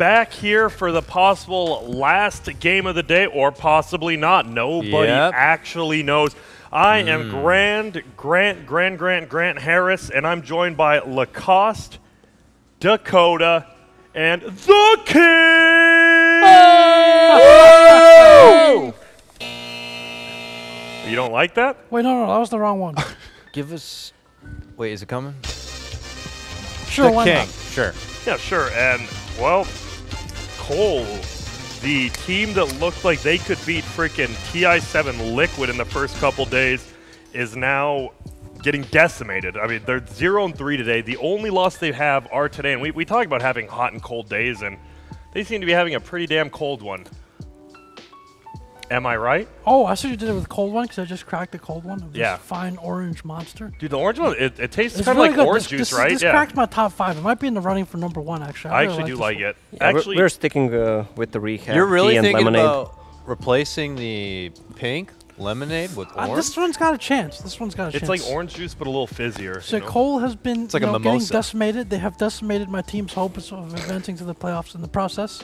back here for the possible last game of the day, or possibly not. Nobody actually knows. I am Grant Harris, and I'm joined by Lacoste, Dakota, and the King! Oh! You don't like that? Wait, no, that was the wrong one. Give us... Wait, is it coming? Sure, the why King. not? Sure. Yeah, sure. And, well, coL, the team that looked like they could beat freaking TI7 Liquid in the first couple days is now getting decimated. I mean, they're 0-3 today. The only loss they have are today. And we talk about having hot and cold days, and they seem to be having a pretty damn cold one. Am I right? Oh, I saw you did it with cold one because I just cracked the cold one. Yeah. Fine orange monster. Dude, the orange one, it tastes It's kind really of like good. orange juice, right? This cracked my top 5. It might be in the running for #1, actually. I really actually do this like one. it. Yeah, Actually, we're sticking with the rehab. You're really tea and thinking lemonade. about replacing the pink lemonade with orange? This one's got a chance. This one's got a chance. it's like orange juice, but a little fizzier. So you know? coL has been like a getting mimosa. decimated. They have decimated my team's hopes of advancing to the playoffs in the process.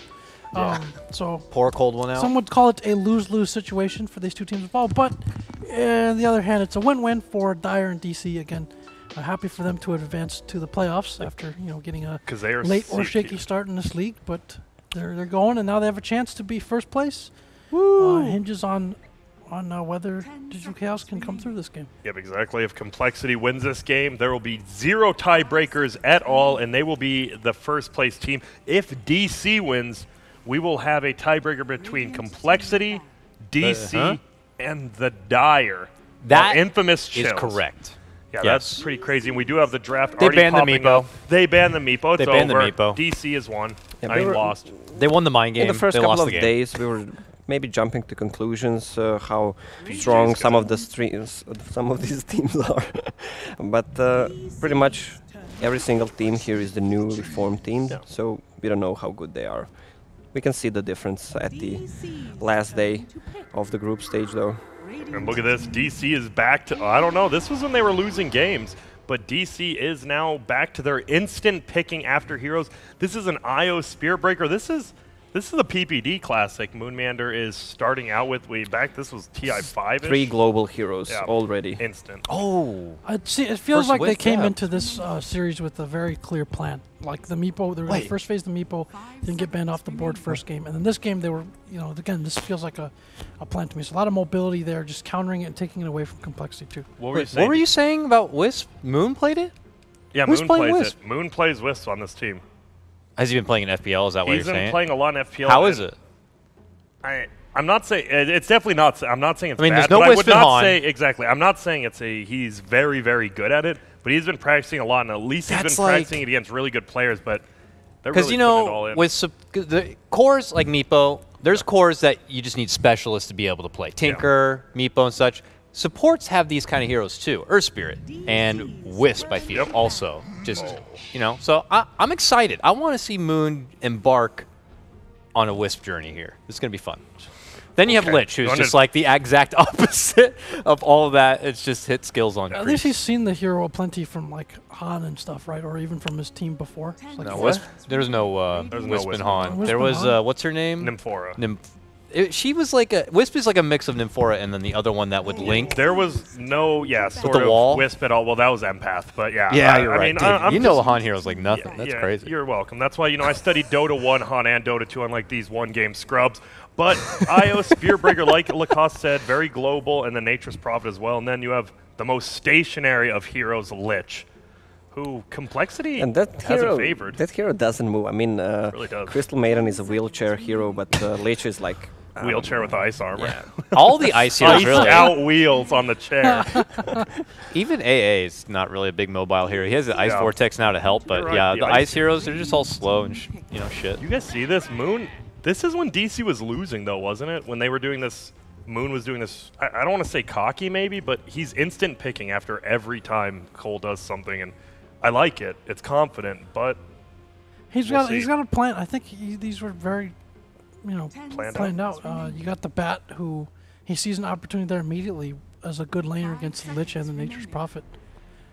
So Pour a cold one out. some would call it a lose-lose situation for these two teams involved. But on the other hand, it's a win-win for Dire and DC. Again, happy for them to advance to the playoffs after getting a they are late or shaky start in this league. But they're going, and now they have a chance to be first place. Hinges on whether Digital Chaos can come through this game. Yep, exactly. If Complexity wins this game, there will be 0 tiebreakers at all, and they will be the first place team. If DC wins, we will have a tiebreaker between Complexity, DC, and the Dire. That infamous is Chills. correct. Yeah, Yes. that's pretty crazy. And we do have the draft They already banned the popping Meepo. up. They banned the Meepo. It's They banned the over. Meepo. DC has won. Yeah, I mean, lost. They won the mind game. In the first they couple lost of the game. days, we were maybe jumping to conclusions how strong some of these teams are. But pretty much every single team here is the newly formed team, so we don't know how good they are. We can see the difference at the last day of the group stage, though. And look at this. DC is back to, I don't know, this was when they were losing games, but DC is now back to their instant picking after heroes. This is an IO Spear Breaker. This is a PPD classic. Moonmander is starting out with this was TI5. 3 global heroes already. Instant. Oh. It feels First like they whiff, came yeah. into this series with a very clear plan. Like the Meepo, they were in the first phase of the Meepo, didn't get banned off the board first game. And then this game, they were, again, this feels like a plan to me. So a lot of mobility there, just countering it and taking it away from Complexity too. What What were you saying about Wisp? Moon played it? Yeah, Who's Moon playing plays Wisp? it. Moon plays Wisp on this team. Has he been playing in FPL? Is that what He's you're been saying? playing a lot in FPL. How is it? I'm not saying it's definitely not. I'm not saying it's bad. there's no but I would Wisp in not Han. say exactly. I'm not saying he's very very good at it. But he's been practicing a lot, and at least he's That's been practicing it against really good players. But they're Because really putting it all in. with the cores like Meepo, there's cores that you just need specialists to be able to play. Tinker, Meepo, and such. Supports have these kind of heroes too. Earth Spirit and Wisp, I feel, also. Just, so I'm excited. I want to see Moon embark on a Wisp journey here. This is going to be fun. Then you have Lich, who's just like the exact opposite of all of that. It's just hit skills on At least he's seen the hero plenty from like Han and stuff, right? Or even from his team before. Like No, Wisp, there's no Wisp and Han. There was, what's her name? Nymphora. She was like Wisp is like a mix of Nymphora and then the other one that would link. There was no, sort the of wall? Wisp at all. Well, that was Empath, but yeah. You're right. I mean, Dude, you Han heroes like nothing. That's crazy. You're welcome. That's why, I studied Dota 1, Han, and Dota 2 on like these one-game scrubs. But IO Spearbreaker, like Lacoste said, very global, and the Nature's Prophet as well. And then you have the most stationary of heroes, Lich, who Complexity hasn't favored. That hero doesn't move. I mean, really does. Crystal Maiden is a wheelchair hero, but Lich is like... wheelchair with ice armor. Yeah. All the ice heroes really. Out wheels on the chair. Even AA is not really a big mobile hero. He has the Ice Vortex now to help, but right, the ice heroes, they're just all slow and shit. You guys see this? Moon, this is when DC was losing though, wasn't it? When they were doing this, Moon was doing this, I don't want to say cocky maybe, but he's instant picking after every time coL does something, and I like it. It's confident, but he's got a plan. I think these were very planned out. You got the Bat, who he sees an opportunity there immediately as a good laner against the Lich and the Nature's Prophet.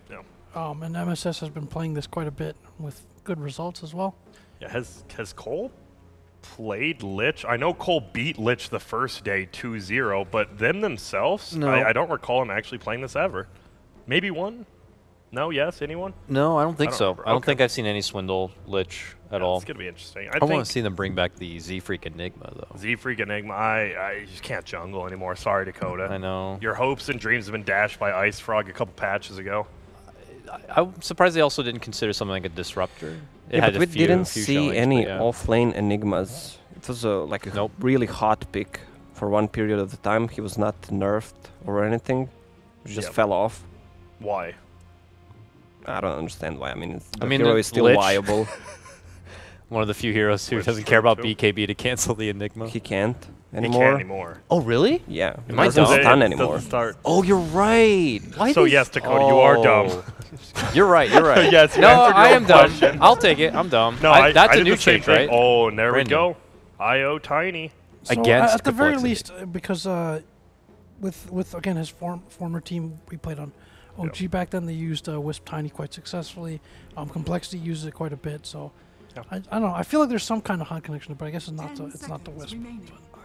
Yeah. And MSS has been playing this quite a bit with good results as well. Yeah, has coL played Lich. I know coL beat Lich the first day 2-0, but them themselves, No. I don't recall him actually playing this ever. Maybe one? No, yes, anyone? No, I don't think I don't so. remember. I don't Okay. think I've seen any Swindle Lich at all. It's going to be interesting. I think want to see them bring back the Z-Freak Enigma, though. Z-Freak Enigma, I just can't jungle anymore. Sorry, Dakota. I know. Your hopes and dreams have been dashed by Ice Frog a couple patches ago. I'm surprised they also didn't consider something like a Disruptor. It Yeah, had but a we few didn't few see showings, any but yeah. off-lane Enigmas. It was like a Nope. really hot pick for one period of the time. He was not nerfed or anything. He just Yep. fell off. Why? I don't understand why. I mean, the mean, hero is still Lich. viable. One of the few heroes who Lich doesn't is care about true. BKB to cancel the Enigma. He can't He anymore. can't anymore. Oh, really? Yeah, Am I doesn't dumb? stun It anymore. doesn't start. Oh, you're right. Why So did- yes, Dakota, you are dumb. Oh. You're right. You're right. Yes, you no, answered your I own am dumb. question. I'll take it. I'm dumb. No, That's I a did new the same change, thing. right? Oh, and there Brand we new. go. IO Tiny. So Against at the very complexity. least, because with again his former team we played on OG back then, they used Wisp Tiny quite successfully. Complexity uses it quite a bit, so Yeah. I don't know. I feel like there's some kind of hunt connection, but I guess it's not the Wisp.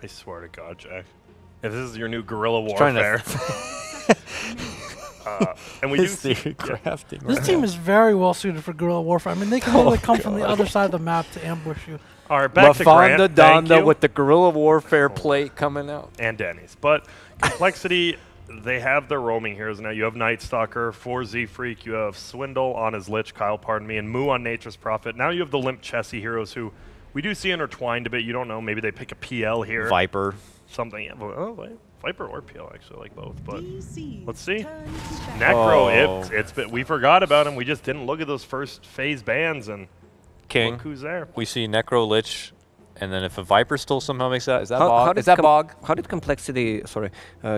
I swear to God, Jack. If this is your new guerrilla trying to warfare. And we do see, crafting. This team is very well suited for guerrilla warfare. I mean, they can literally come from the other side of the map to ambush you. All right, back to Grant. Mafanda Thank Donda you. with the guerrilla warfare plate coming out. And Denny's. But complexity, they have their roaming heroes now. You have Night Stalker, 4Z Freak, you have Swindle on his Lich, Kyle, pardon me, and Moo on Nature's Prophet. Now you have the Limp Chessie heroes who we do see intertwined a bit. You don't know. Maybe they pick a PL here. Viper. Something. Oh, wait. Viper or PL, actually, like both. But DC let's see. turns back. Necro, Oh. it's been, we forgot about him. We just didn't look at those first phase bans and King. look who's there. We see Necro Lich, and then if a Viper still somehow makes that, is that How Bog? did Is that Bog? How did Complexity,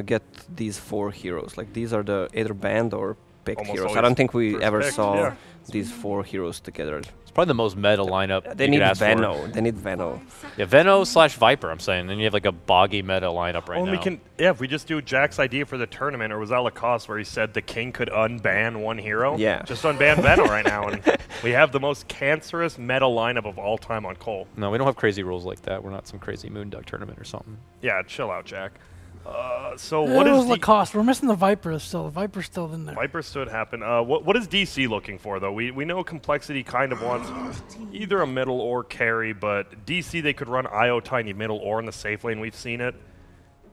get these 4 heroes? Like, these are the either banned or picked Almost heroes. I always don't think we first ever picked, saw yeah. these 4 heroes together. It's probably the most meta lineup They you need could ask for. Veno. They need Veno. Yeah, Veno / Viper, I'm saying. Then you have like a boggy meta lineup right Well, now. we can, if we just do Jack's idea for the tournament, or was that Lacoste where he said the king could unban one hero? Yeah. Just unban Venom right now, and we have the most cancerous meta lineup of all time on coL. No, we don't have crazy rules like that. We're not some crazy Moonduck tournament or something. Yeah, chill out, Jack. So It what is was the Lacoste. We're missing the Viper still. The Viper's still in there. Viper stood happen? What is DC looking for though? We know Complexity kind of wants either a middle or carry, but DC they could run IO Tiny middle or in the safe lane. We've seen it.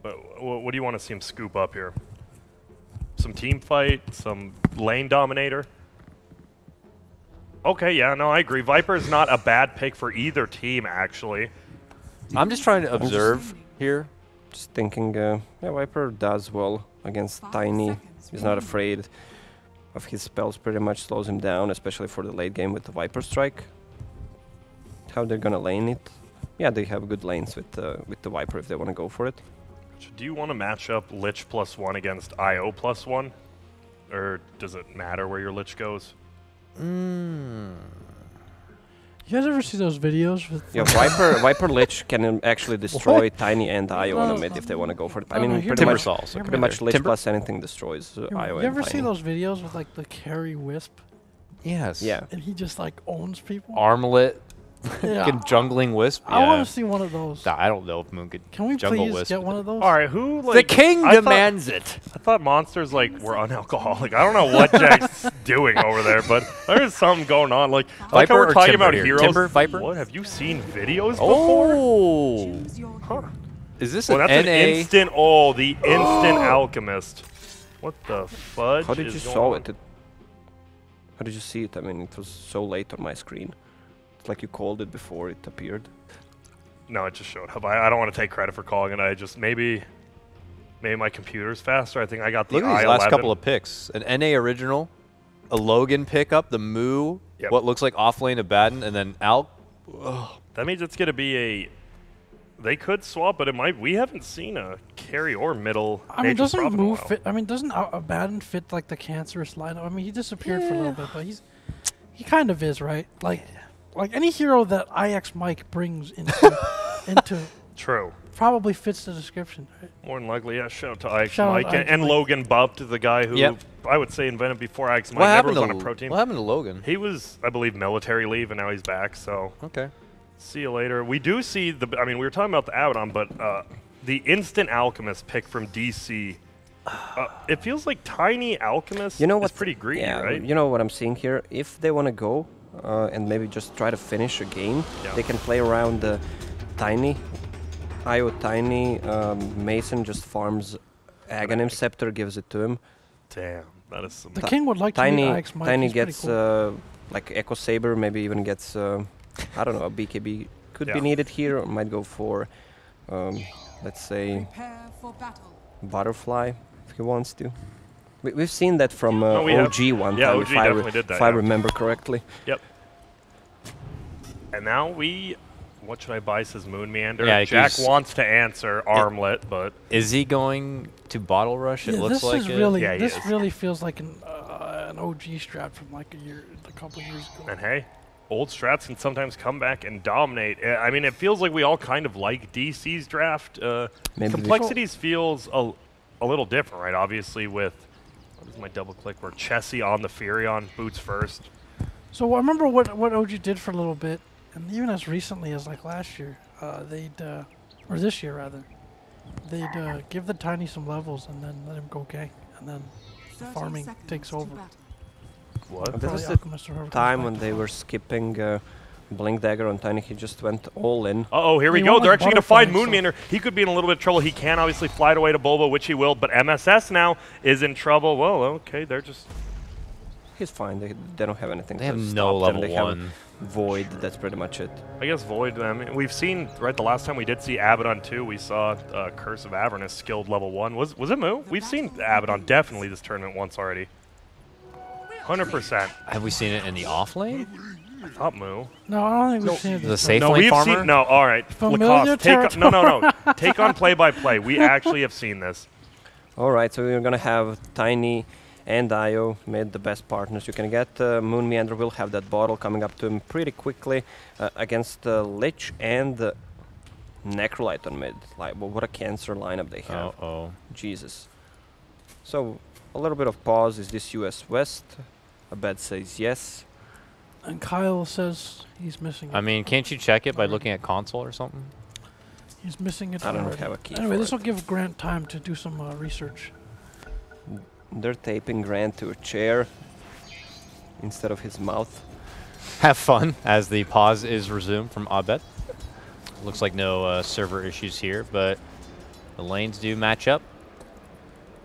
But what do you want to see him scoop up here? Some team fight, some lane dominator. Okay, yeah, no, I agree. Viper is not a bad pick for either team, actually. I'm just trying to observe here. Just thinking, yeah, Viper does well against Tiny. He's not afraid of his spells, pretty much slows him down, especially for the late game with the Viper Strike. How they're gonna lane it? Yeah, they have good lanes with the Viper if they want to go for it. Do you want to match up Lich +1 against IO +1? Or does it matter where your Lich goes? You guys ever see those videos with? Yeah, Viper Lich can actually destroy Tiny and IO on the mid if they want to go for it. I No, no, mean, hear pretty me. much, Timbersaw, so Hear come me. in pretty much there. Lich Timber? plus anything destroys IO You and ever see Tiny. those videos with like the carry Wisp, Yes. Yeah. and he just like owns people? Armlet, Yeah. fucking jungling Wisp. I yeah. want to see one of those. I don't know if Moon could Can we jungle please Wisp. get one of those? All right, who like The king I thought- demands it. I thought monsters like were unalcoholic. I don't know what Jack's doing over there, but there's something going on. Like how Viper we're or talking Timber about here? heroes. Timber, Viper? What have you seen videos before? Oh. Choose your Huh. Is this Well, an that's NA? an instant. Oh, the instant alchemist. What the fudge? How did is you going saw on? it? How did you see it? I mean, it was so late on my screen. It's like you called it before it appeared. No, it just showed up. I don't want to take credit for calling it. I just maybe my computer's faster. I think I got the Look at I-11. these last couple of picks. An NA original, a Logan pickup, the Moo, Yep. what looks like offlane Abaddon, and then Alk. That means it's going to be a. They could swap, but it might. We haven't seen a carry or middle. I mean, Nature's doesn't Prophet in a move while. fit? I mean, doesn't Abaddon fit like the cancerous lineup? I mean, he disappeared for a little bit, but he kind of is, right? Like any hero that IX Mike brings into True. probably fits the description. Right? More than likely, yeah. Shout out to Ike Shout out Mike to and, Ike and Mike. Logan Bubbed, the guy who Yep. I would say invented before Ike Mike. What Never happened was to on a pro team. What happened to Logan? He was, I believe, military leave, and now he's back. So Okay. See you later. We do see the. I mean, we were talking about the Abaddon, but the instant Alchemist pick from DC. It feels like Tiny Alchemist You know is what? pretty greedy, Yeah, right? you know what I'm seeing here? If they want to go and maybe just try to finish a game, Yeah. they can play around the Tiny. IO Tiny, Mason just farms Aghanim Scepter, gives it to him. Damn, that is some. The king would like to meet Tiny, Ix Mike. Tiny He's pretty gets cool. like Echo Saber, maybe even gets, I don't know, a BKB could be Yeah. needed here, or might go for, let's say, Prepare for battle. Butterfly if he wants to. We've seen that from No, we have. OG one Yeah, time, OG if I, definitely did that, if I yeah. remember correctly. Yep. And now we. What should I buy? Says Moon Meander. Yeah, Jack 'cause wants to answer Armlet, but Is he going to bottle rush? It Yeah, looks this like is it. really Yeah, he this is. really feels like an OG strat from like a couple years ago. and hey, old strats can sometimes come back and dominate. I mean, it feels like we all kind of like DC's draft. Maybe they- Complexities feels a little different, right? Obviously, with what is my double click? Where Chessie on the Furion boots first. So I remember what OG did for a little bit, and even as recently as like last year, they'd or this year rather, they'd give the Tiny some levels and then let him go gank, and then the 30 farming seconds takes to over. battle. What? This Probably is the Alchemist or whoever comes time back when to they farm. were skipping Blink Dagger on Tiny. He just went all in. Uh-oh, here we You go. want, They're like, actually going to find butterfly and Moonmeander. He could be in a little bit of trouble. He can obviously fly away to Bulba, which he will, but MSS now is in trouble. Well, okay, they're just... He's fine. They don't have anything They to have stop no them. level They have 1. Void. That's pretty much it. I guess Void them. We've seen, right, the last time we did see Abaddon 2, we saw Curse of Avernus skilled level 1. Was it Moo? We've seen Abaddon definitely this tournament once already. 100%. Have we seen it in the off lane? I thought Moo. No, I don't think we've seen it. The this safe No, lane we've farmer? seen... No, all right. Familiar Lacoste, take on, no. Take on play-by-play. We actually have seen this. All right, so we're gonna have Tiny and Io made the best partners you can get. Moon Meander will have that bottle coming up to him pretty quickly against Lich and Necrolite on mid. Like, well, what a cancer lineup they have. Uh-oh. Jesus. So a little bit of pause. Is this US West? Abed says yes. And Kyle says he's missing it. I mean, can't you check it by looking at console or something? He's missing it I don't already. have a key Anyway, for this it. will give Grant time to do some research. They're taping Grant to a chair instead of his mouth. Have fun as the pause is resumed from Abed. Looks like no server issues here, but the lanes do match up.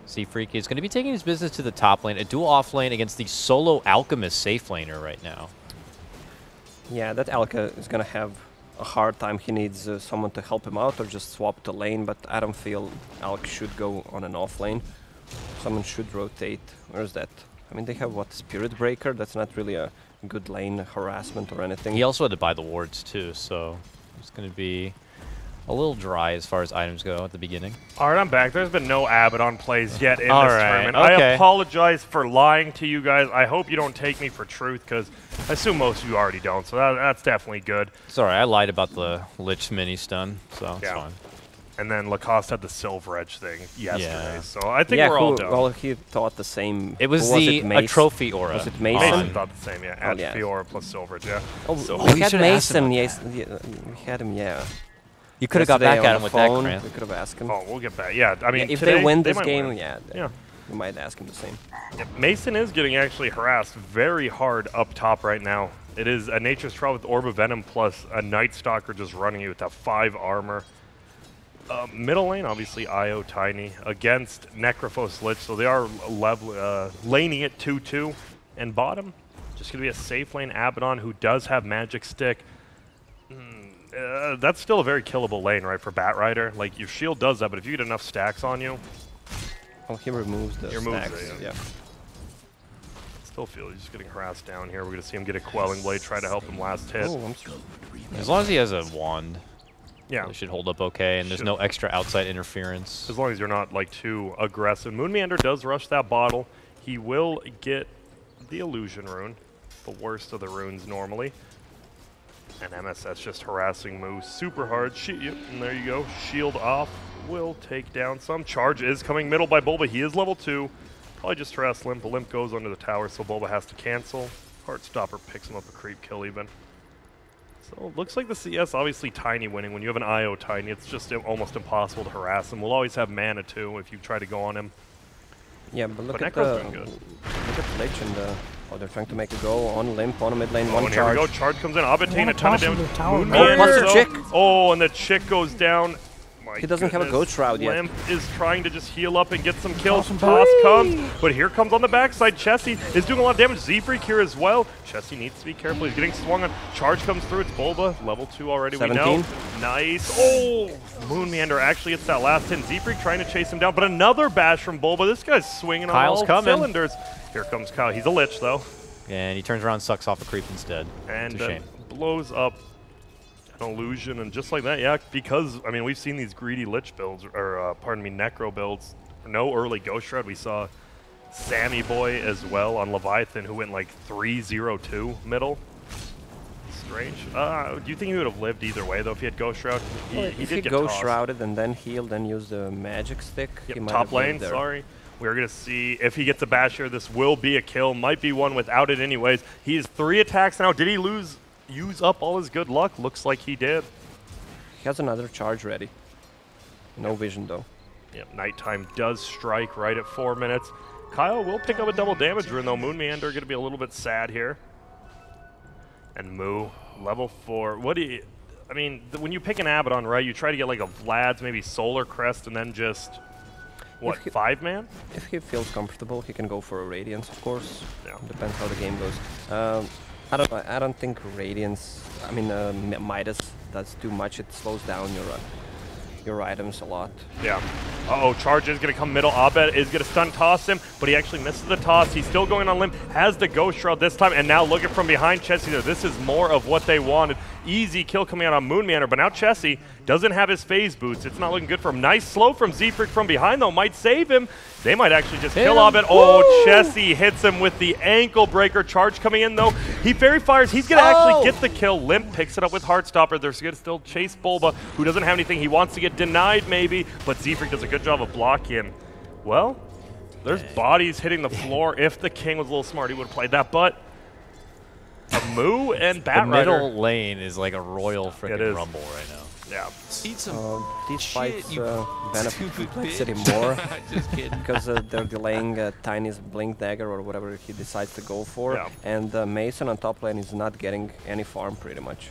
Seafreak is going to be taking his business to the top lane, a dual off lane against the solo Alchemist safe laner right now. Yeah, that Alka is gonna have a hard time. He needs someone to help him out or just swap the lane, but I don't feel Alk should go on an off lane. Someone should rotate. Where's that? I mean, they have what, Spirit Breaker? That's not really a good lane harassment or anything. He also had to buy the wards too, so it's going to be a little dry as far as items go at the beginning. All right, I'm back. There's been no Abaddon plays yet in All this right, tournament. I okay. apologize for lying to you guys. I hope you don't take me for truth, because I assume most of you already don't, so that's definitely good. It's alright, I lied about the Lich mini stun, so it's Yeah. fine. And then Lacoste had the Silver Edge thing yesterday, Yeah. so I think yeah, we're all done. well, he thought the same. It was Who the it, a Mace? trophy aura. Was it on- Mason? Mason thought the same, yeah. Oh, Add yeah. Fiora plus Silver Edge, yeah. Oh, So- we We had should've asked him Mason. about Yes, we had him. Yeah. You could have got back Yesterday at on him the with phone, that, We Grant. could have asked him. Oh, we'll get back. Yeah, I mean, Yeah, if today, they win this might game, win. yeah, we might ask him the same. Yeah, Mason is getting actually harassed very hard up top right now. It is a Nature's Trial with Orb of Venom plus a Night Stalker just running you with that 5 armor. Middle lane, obviously, Io Tiny against Necrophos Lich, so they are laning it 2-2. And bottom, just going to be a safe lane Abaddon who does have Magic Stick. That's still a very killable lane, right, for Batrider. Like, your shield does that, but if you get enough stacks on you, Oh, he removes the He removes stacks. it, Yeah. still feel he's just getting harassed down here. We're going to see him get a Quelling Blade, try to help him last hit. Oh, I'm sorry. As long as he has a wand, Yeah. it should hold up okay, and there's Should. no extra outside interference. As long as you're not like too aggressive. Moonmeander does rush that bottle. He will get the illusion rune, the worst of the runes normally. And MSS just harassing Moo super hard. Yep, and there you go. Shield off. Will take down some. Charge is coming middle by Bulba. He is level 2. Probably just harass Limp, but Limp goes under the tower, so Bulba has to cancel. Heartstopper picks him up a creep kill even. So it looks like the CS obviously Tiny winning. When you have an IO Tiny, it's just almost impossible to harass him. We'll always have mana too if you try to go on him. Yeah, but look at Necro's doing good. Look at Lich and oh, they're trying to make a go on Limp on a mid lane. Oh, One and charge. here we go. Charge comes in. Abatain a ton of damage. Moon plus the chick. Oh, and the chick goes down. My He doesn't have a Ghost Shroud yet. Limp is trying to just heal up and get some kills. Awesome. Toss comes, but here comes on the backside. Chessie is doing a lot of damage. Z-Freak here as well. Chessie needs to be careful. He's getting swung on. Charge comes through. It's Bulba. Level 2 already, 17. we know. Nice. Oh, Moon Meander actually gets that last hit. Z-Freak trying to chase him down, but another bash from Bulba. This guy's swinging Kyle's on all coming. cylinders. Here comes Kyle. He's a Lich, though. And he turns around and sucks off a creep instead. And it's a shame. blows up an illusion, and just like that, yeah, because, I mean, we've seen these greedy Lich builds, or, pardon me, Necro builds. No early Ghost Shroud. We saw Sammy Boy as well on Leviathan, who went like 3-0-2 middle. Strange. Do you think he would have lived either way, though, if he had Ghost Shroud? He If did he get Ghost tossed. Shrouded and then healed and used the magic stick, Yep, he might top have lived lane, there. sorry. We're going to see if he gets a bash here. This will be a kill. Might be one without it anyways. He has 3 attacks now. Did he use up all his good luck? Looks like he did. He has another charge ready. No vision though. Yep, nighttime does strike right at 4 minutes. Kyle will pick up a double damage rune though. Moon Meander going to be a little bit sad here. And Moo, level 4. What do you... I mean, when you pick an Abaddon, right, you try to get like a Vlad's, maybe Solar Crest, and then just... What, 5-man? If he feels comfortable, he can go for a Radiance, of course. Yeah. Depends how the game goes. I don't think Radiance, I mean Midas does too much. It slows down your items a lot. Yeah. Uh-oh, Charge is going to come middle. Abed is going to stun toss him, but he actually misses the toss. He's still going on Limp, has the Ghost Shroud this time, and now looking from behind Chessie there. This is more of what they wanted. Easy kill coming out on Moon Meander, but now Chessie doesn't have his phase boots. It's not looking good for him. Nice slow from Z-Freak from behind, though. Might save him. They might actually just kill Abed. Oh, Chessie hits him with the ankle breaker. Charge coming in, though. He fairy fires. He's going to actually get the kill. Limp picks it up with Heartstopper. They're going to still chase Bulba, who doesn't have anything. He wants to get denied, maybe, but Z-Freak does a good job of blocking. Well, there's bodies hitting the floor. If the King was a little smart, he would have played that, but a Moo and Bat The Rider. middle lane is like a royal freaking rumble right now. Yeah. These fights benefit Complexity more Just kidding. because they're delaying Tiny's Blink Dagger or whatever he decides to go for. Yeah. And Mason on top lane is not getting any farm pretty much.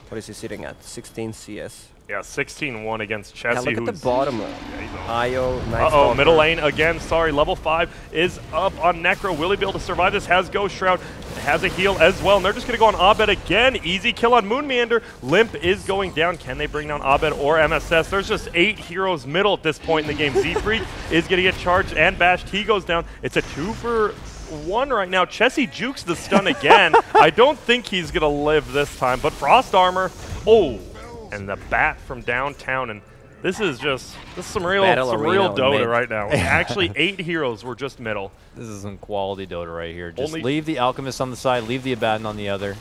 What is he sitting at? 16 CS. Yeah, 16-1 against Chessie. Yeah, look at the who's- bottom. he's on. Io, nice Uh-oh, stalker. middle lane again. Sorry, level 5 is up on Necro. Will he be able to survive this? Has Ghost Shroud, has a heal as well. And they're just going to go on Abed again. Easy kill on Moon Meander. Limp is going down. Can they bring down Abed or MSS? There's just 8 heroes middle at this point in the game. Z-Freak is going to get charged and bashed. He goes down. It's a 2-for-1 right now. Chessie jukes the stun again. I don't think he's going to live this time, but Frost Armor. Oh, and the bat from downtown. And this is some real Dota mid. right now. Actually, 8 heroes were just middle. This is some quality Dota right here. Just Only- leave the Alchemist on the side, leave the Abaddon on the other.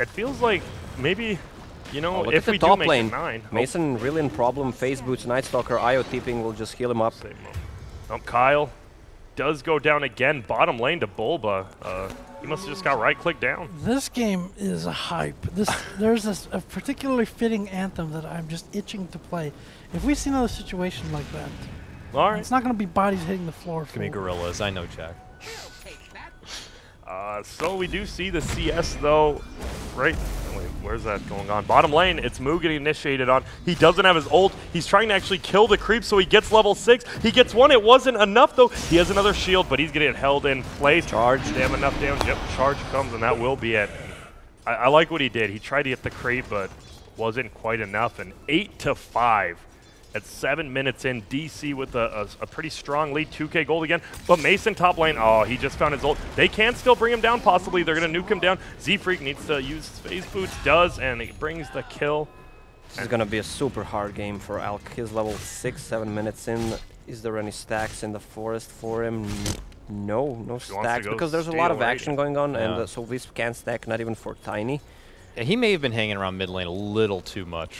It feels like maybe, you know, Oh, look if at we the do top make lane. it 9. Mason really in problem. Phase boots, Night Stalker, Io tipping will just heal him up. Kyle does go down again. Bottom lane to Bulba. He must have just got right-click down. This game is a hype. There's a particularly fitting anthem that I'm just itching to play. If we see another situation like that, All right. it's not going to be bodies hitting the floor. Give me full. gorillas. I know, Jack. So we do see the CS though, right? Wait, where's that going on? Bottom lane, it's Moo getting initiated on. He doesn't have his ult. He's trying to actually kill the creep, so he gets level 6. He gets 1. It wasn't enough though. He has another shield, but he's gonna get held in place. Charge. Damn, enough damage. Yep, charge comes, and that will be it. I like what he did. He tried to get the creep, but wasn't quite enough. And 8-5. At 7 minutes in, DC with a pretty strong lead, 2K gold again. But Mason top lane, oh, he just found his ult. They can still bring him down, possibly. They're going to nuke him down. Z-Freak needs to use phase boots, does, and he brings the kill. This is gonna be a super hard game for Alk. He's level 6, 7 minutes in. Is there any stacks in the forest for him? No stacks, go because there's a lot of steal action going on, Yeah. and so Wisp can't stack, not even for Tiny. Yeah, he may have been hanging around mid lane a little too much.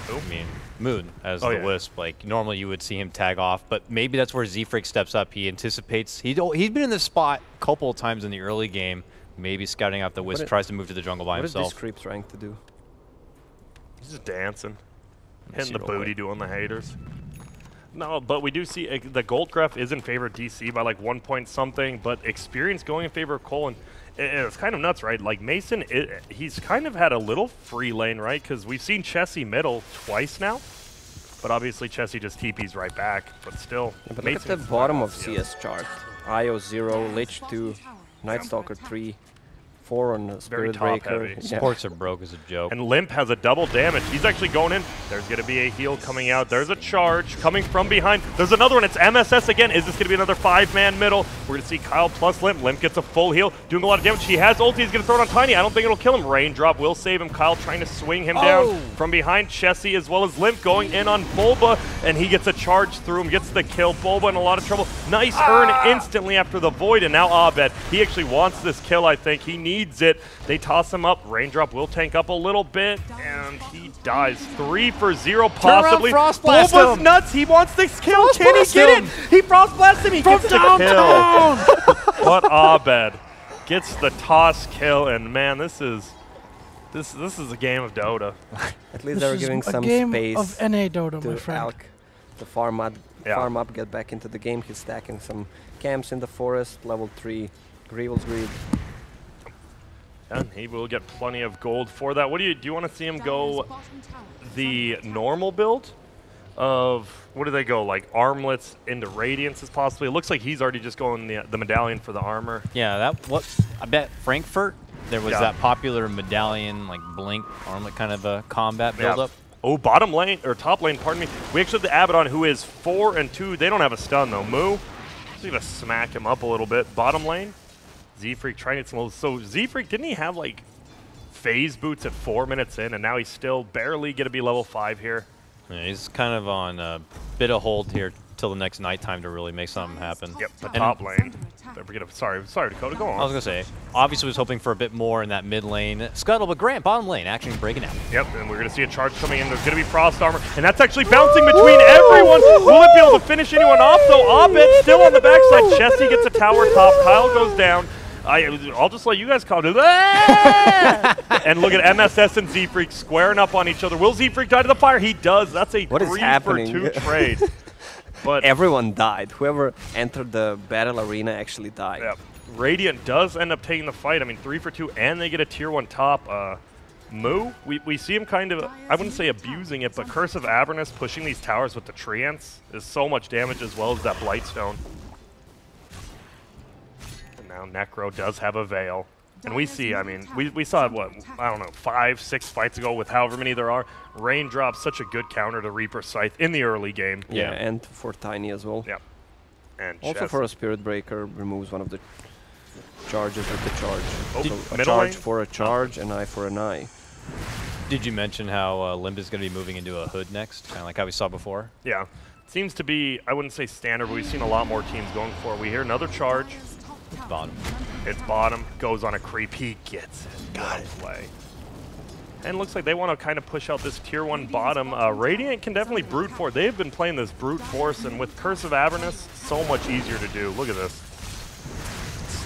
Who? I mean, Moon as Oh, the yeah. Wisp. Like, normally you would see him tag off, but maybe that's where Z-Freak steps up. He anticipates. He's been in this spot a couple of times in the early game, maybe scouting out the Wisp, it- tries to move to the jungle by What is himself. this creep trying to do? He's just dancing. Let's Hitting the see real booty, quick. doing the haters. No, but we do see the gold graph is in favor of DC by like 1 point something, but experience going in favor of coL. And it's kind of nuts, right? Like Mason, he's kind of had a little free lane, right? Because we've seen Chessie middle twice now, but obviously Chessie just TPs right back. But still, Yeah, but look Mason at the bottom of CS chart. IO 0, Lich 2, Night Stalker 3, 4 on Very Spirit top Breaker. heavy. Yeah. Supports are broke as a joke. And Limp has a double damage. He's actually going in. There's going to be a heal coming out. There's a charge coming from behind. There's another one. It's MSS again. Is this going to be another 5-man middle? We're going to see coL plus Limp. Limp gets a full heal, doing a lot of damage. He has ulti. He's going to throw it on Tiny. I don't think it'll kill him. Raindrop will save him. coL trying to swing him down from behind. Chessie as well as Limp going in on Bulba, and he gets a charge through him, gets the kill. Bulba in a lot of trouble. Nice earn instantly after the Void, and now Abed. He actually wants this kill, I think. He needs it. They toss him up. Raindrop will tank up a little bit, and he dies. 3 for 0, possibly. Frost blast Bulba's him. nuts. He wants this kill. Can he blast get him. it? He frost blasts him. He gets the kill. But Abed gets the toss kill, and man, this is a game of Dota. At least This they're is giving a some game space of NA Dota, my to friend. Alk to farm up, get back into the game. He's stacking some camps in the forest, level 3, Greevil's Greed. And he will get plenty of gold for that. What do you want to see him go the normal build of, what do they go, like armlets into radiances possibly? It looks like he's already just going the medallion for the armor. Yeah, I bet Frankfurt, there was that popular medallion, like blink armlet kind of a combat build-up. Oh, bottom lane, or top lane, pardon me. We actually have the Abaddon, who is 4 and 2. They don't have a stun though. Moo, just gonna smack him up a little bit. Bottom lane, Z-Freak trying to get some. So Z-Freak, didn't he have like phase boots at 4 minutes in, and now he's still barely gonna be level 5 here? Yeah, he's kind of on a bit of hold here till the next nighttime to really make something happen. Yep, the And top lane. Sorry, Dakota, go on. I was gonna say, obviously was hoping for a bit more in that mid lane. Scuttle, but Grant, bottom lane, actually breaking out. Yep, and we're going to see a charge coming in. There's going to be frost armor, and that's actually bouncing between everyone. Will it be able to finish anyone off, though? Abed still on the backside. Chessie gets a tower top. coL goes down. I'll just let you guys call it. And look at MSS and Z-Freak squaring up on each other. Will Z-Freak die to the fire? He does. That's a What is 3 happening? for 2 trade. But Everyone died. Whoever entered the battle arena actually died. yeah, Radiant does end up taking the fight. I mean, 3 for 2, and they get a tier 1 top. Moo, we see him kind of, I wouldn't say abusing it, but Curse of Avernus pushing these towers with the Treants is so much damage, as well as that Blightstone. And now Necro does have a Veil. And we see, I mean, we saw, what, I don't know, 5, 6 fights ago with however many there are. Raindrop's such a good counter to Reaper Scythe in the early game. Yeah, and for Tiny as well. Yep. And Also Chess. for a Spirit Breaker, removes one of the charges with the charge. Oh, So a middle charge lane? for a charge, an eye for an eye. Did you mention how Limb is going to be moving into a hood next, kind of like how we saw before? Yeah. Seems to be, I wouldn't say standard, but we've seen a lot more teams going for it. We hear another charge. Bottom. It's bottom, goes on a creep, he gets it. Got it. Play. And looks like they want to kind of push out this tier 1 bottom. Radiant can definitely brute force. They've been playing this brute force, and with Curse of Avernus, so much easier to do. Look at this.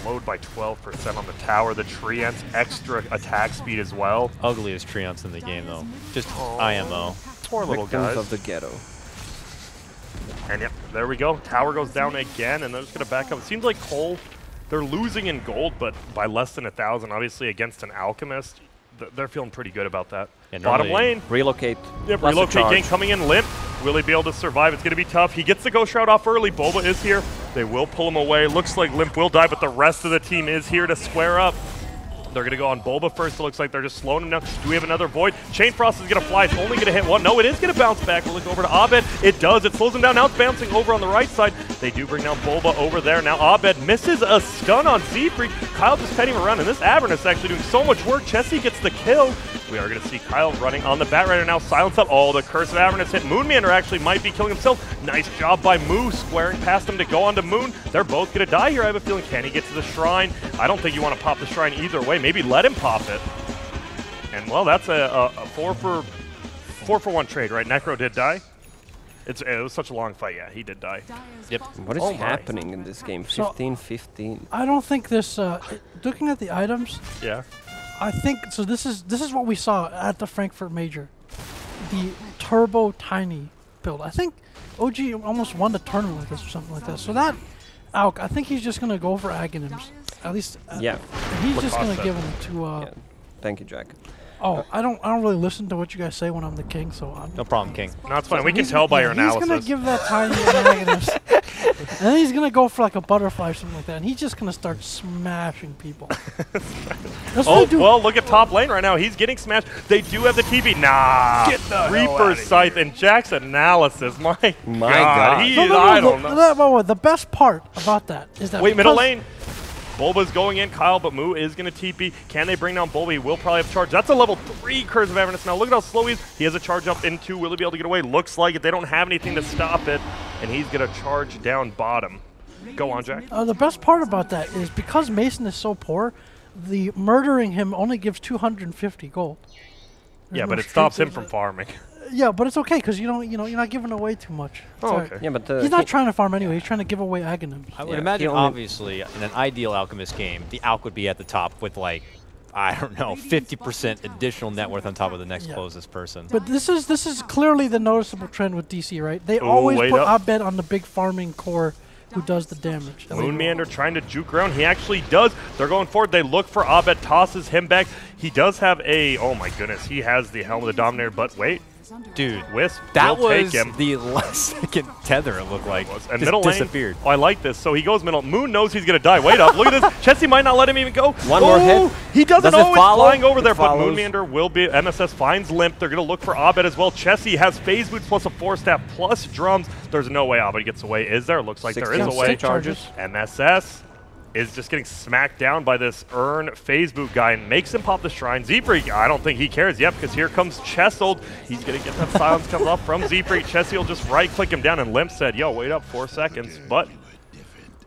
Slowed by 12% on the tower. The Treants, extra attack speed as well. Ugliest Treants in the game, though. Just IMO. Poor little Victims guys. of the ghetto. And yep, there we go. Tower goes down again, and they're just going to back up. It seems like coL, they're losing in gold, but by less than 1,000, obviously, against an Alchemist. They're feeling pretty good about that. Yeah, Bottom normally- lane. Relocate. Yep, plus a relocate charge. gang coming in. Limp. Will he be able to survive? It's going to be tough. He gets the Ghost Shroud off early. Bulba is here. They will pull him away. Looks like Limp will die, but the rest of the team is here to square up. They're going to go on Bulba first. It looks like they're just slowing him down. Do we have another Void? Chain Frost is going to fly. It's only going to hit one. No, it is going to bounce back. We'll look over to Abed. It does. It slows him down. Now it's bouncing over on the right side. They do bring down Bulba over there. Now Abed misses a stun on Z-Freak. coL just petting him around, and this Avernus actually doing so much work. Chessie gets the kill. We are going to see coL running on the Batrider now. Silence up. Oh, the Curse of Avernus hit. Moonmander actually might be killing himself. Nice job by Moo squaring past him to go on to Moon. They're both going to die here. I have a feeling. Can he get to the Shrine? I don't think you want to pop the Shrine either way. Maybe let him pop it. And, well, that's a 4 for 1 trade, right? Necro did die. It was such a long fight. Yeah, he did die. Yep. What is Oh my. happening in this game? So- 15-15. I don't think this. Looking at the items, Yeah. I think so. This is what we saw at the Frankfurt Major. the Turbo Tiny build. I think OG almost won the tournament with this or something like that. So that Alk, I think he's just gonna go for Aghanims. At least, Yeah. he's just gonna give him to. Yeah. Thank you, Jack. Oh, I don't really listen to what you guys say when I'm the king, so I'm. No problem, King. No, it's fine. We can tell by your analysis. He's gonna give that Tiny an Aghanims. And then he's gonna go for like a butterfly or something like that, and he's just gonna start smashing people. That's what Oh, they do. well, look at top lane right now. He's getting smashed. They do have the TP. Nah. Get the hell Reaper outta Scythe here. and Jack's analysis. My My God. God. He No, is, no, no, I don't know. the best part about that is that Wait, middle because- lane. Bulba's going in, Kyle, but Moo is going to TP. Can they bring down Bulba? He will probably have charge. That's a level 3 Curse of Avernus. Now look at how slow he is. He has a charge up into. Will he be able to get away? Looks like it. They don't have anything to stop it, and he's going to charge down bottom. Go on, Jack. The best part about that is because Mason is so poor, the murdering him only gives 250 gold. There's Yeah, no but it streak stops him with from it. farming. Yeah, but it's okay because you're not giving away too much. It's Oh, alright. okay. Yeah, but He's not trying to farm anyway. He's trying to give away Aghanims. I would Yeah, imagine, he only- obviously, in an ideal Alchemist game, the Alk would be at the top with, like, I don't know, 50% additional net worth on top of the next Yeah. closest person. But this is clearly the noticeable trend with DC, right? They Ooh, always wait put up. Abed on the big farming core who does the damage. Moon Meander trying to juke around. He actually does. They're going forward. They look for Abed, tosses him back. He does have a, oh my goodness, he has the Helm of the Dominator, but wait. Dude, Wisp that will take was him. the last second tether, it looked like. And Just middle lane, disappeared. oh, I like this. So he goes middle. Moon knows he's going to die. Wait up. Look at this. Chessie might not let him even go. One more hit. He doesn't Does it know follow? it's flying over there, It but follows. Moonmeander will be. MSS finds Limp. They're going to look for Abed as well. Chessie has Phase Boots plus a 4-staff plus drums. There's no way Abed gets away. Is there? Looks like there is a 16 way. charges. MSS is just getting smacked down by this Urn Phase Boot guy and makes him pop the Shrine. Z-Freak, I don't think he cares yet because here comes Chesold. He's going to get that silence coming up from Z-Freak. Chessie will just right-click him down, and Limp said, yo, wait up 4 seconds. But,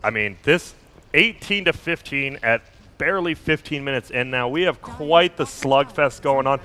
I mean, this 18 to 15 at barely 15 minutes in now. We have quite the slugfest going on.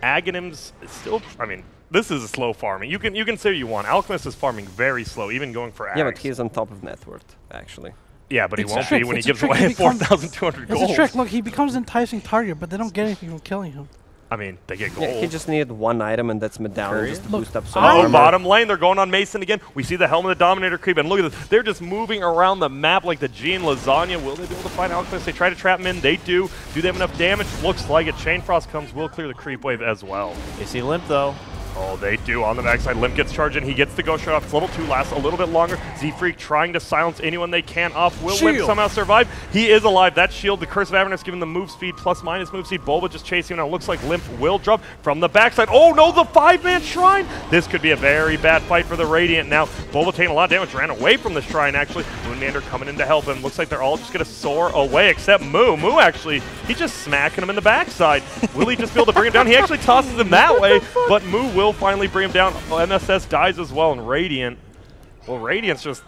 Aghanims still, I mean, this is a slow farming. You can say what you want. Alchemist is farming very slow, even going for Ags. Yeah, but he's on top of net worth, actually. Yeah, but he It's a won't trick. be when he It's a gives trick. away He becomes- 4,200 gold. It's a trick. Look, he becomes enticing target, but they don't get anything from killing him. I mean, they get gold. Yeah, he just needed one item, and that's Medallion, just to Look, boost up some I- Oh, armor. bottom lane, they're going on Mason again. We see the Helm of the Dominator creep, and look at this. They're just moving around the map like the Gene Lasagna. Will they be able to find Alchemist? They try to trap him in. They do. Do they have enough damage? Looks like it. Chain Frost comes, will clear the creep wave as well. You see Limp, though. Oh, they do on the backside. Limp gets charged in. He gets the Ghost Shot off. It's level 2, lasts a little bit longer. Z-Freak trying to silence anyone they can off. Will Limp Shield. somehow survive? He is alive. That shield, the Curse of Avernus, giving the move speed plus minus move speed. Bulba just chasing him. Now looks like Limp will drop from the backside. Oh no, the 5-man Shrine! This could be a very bad fight for the Radiant now. Bulba taking a lot of damage. Ran away from the Shrine, actually. Moonmander coming in to help him. Looks like they're all just going to soar away, except Moo. Moo, actually, he's just smacking him in the backside. Will he just be able to bring him down? He actually tosses him that way, but Moo will finally bring him down. MSS dies as well, and Radiant, well, Radiant's just,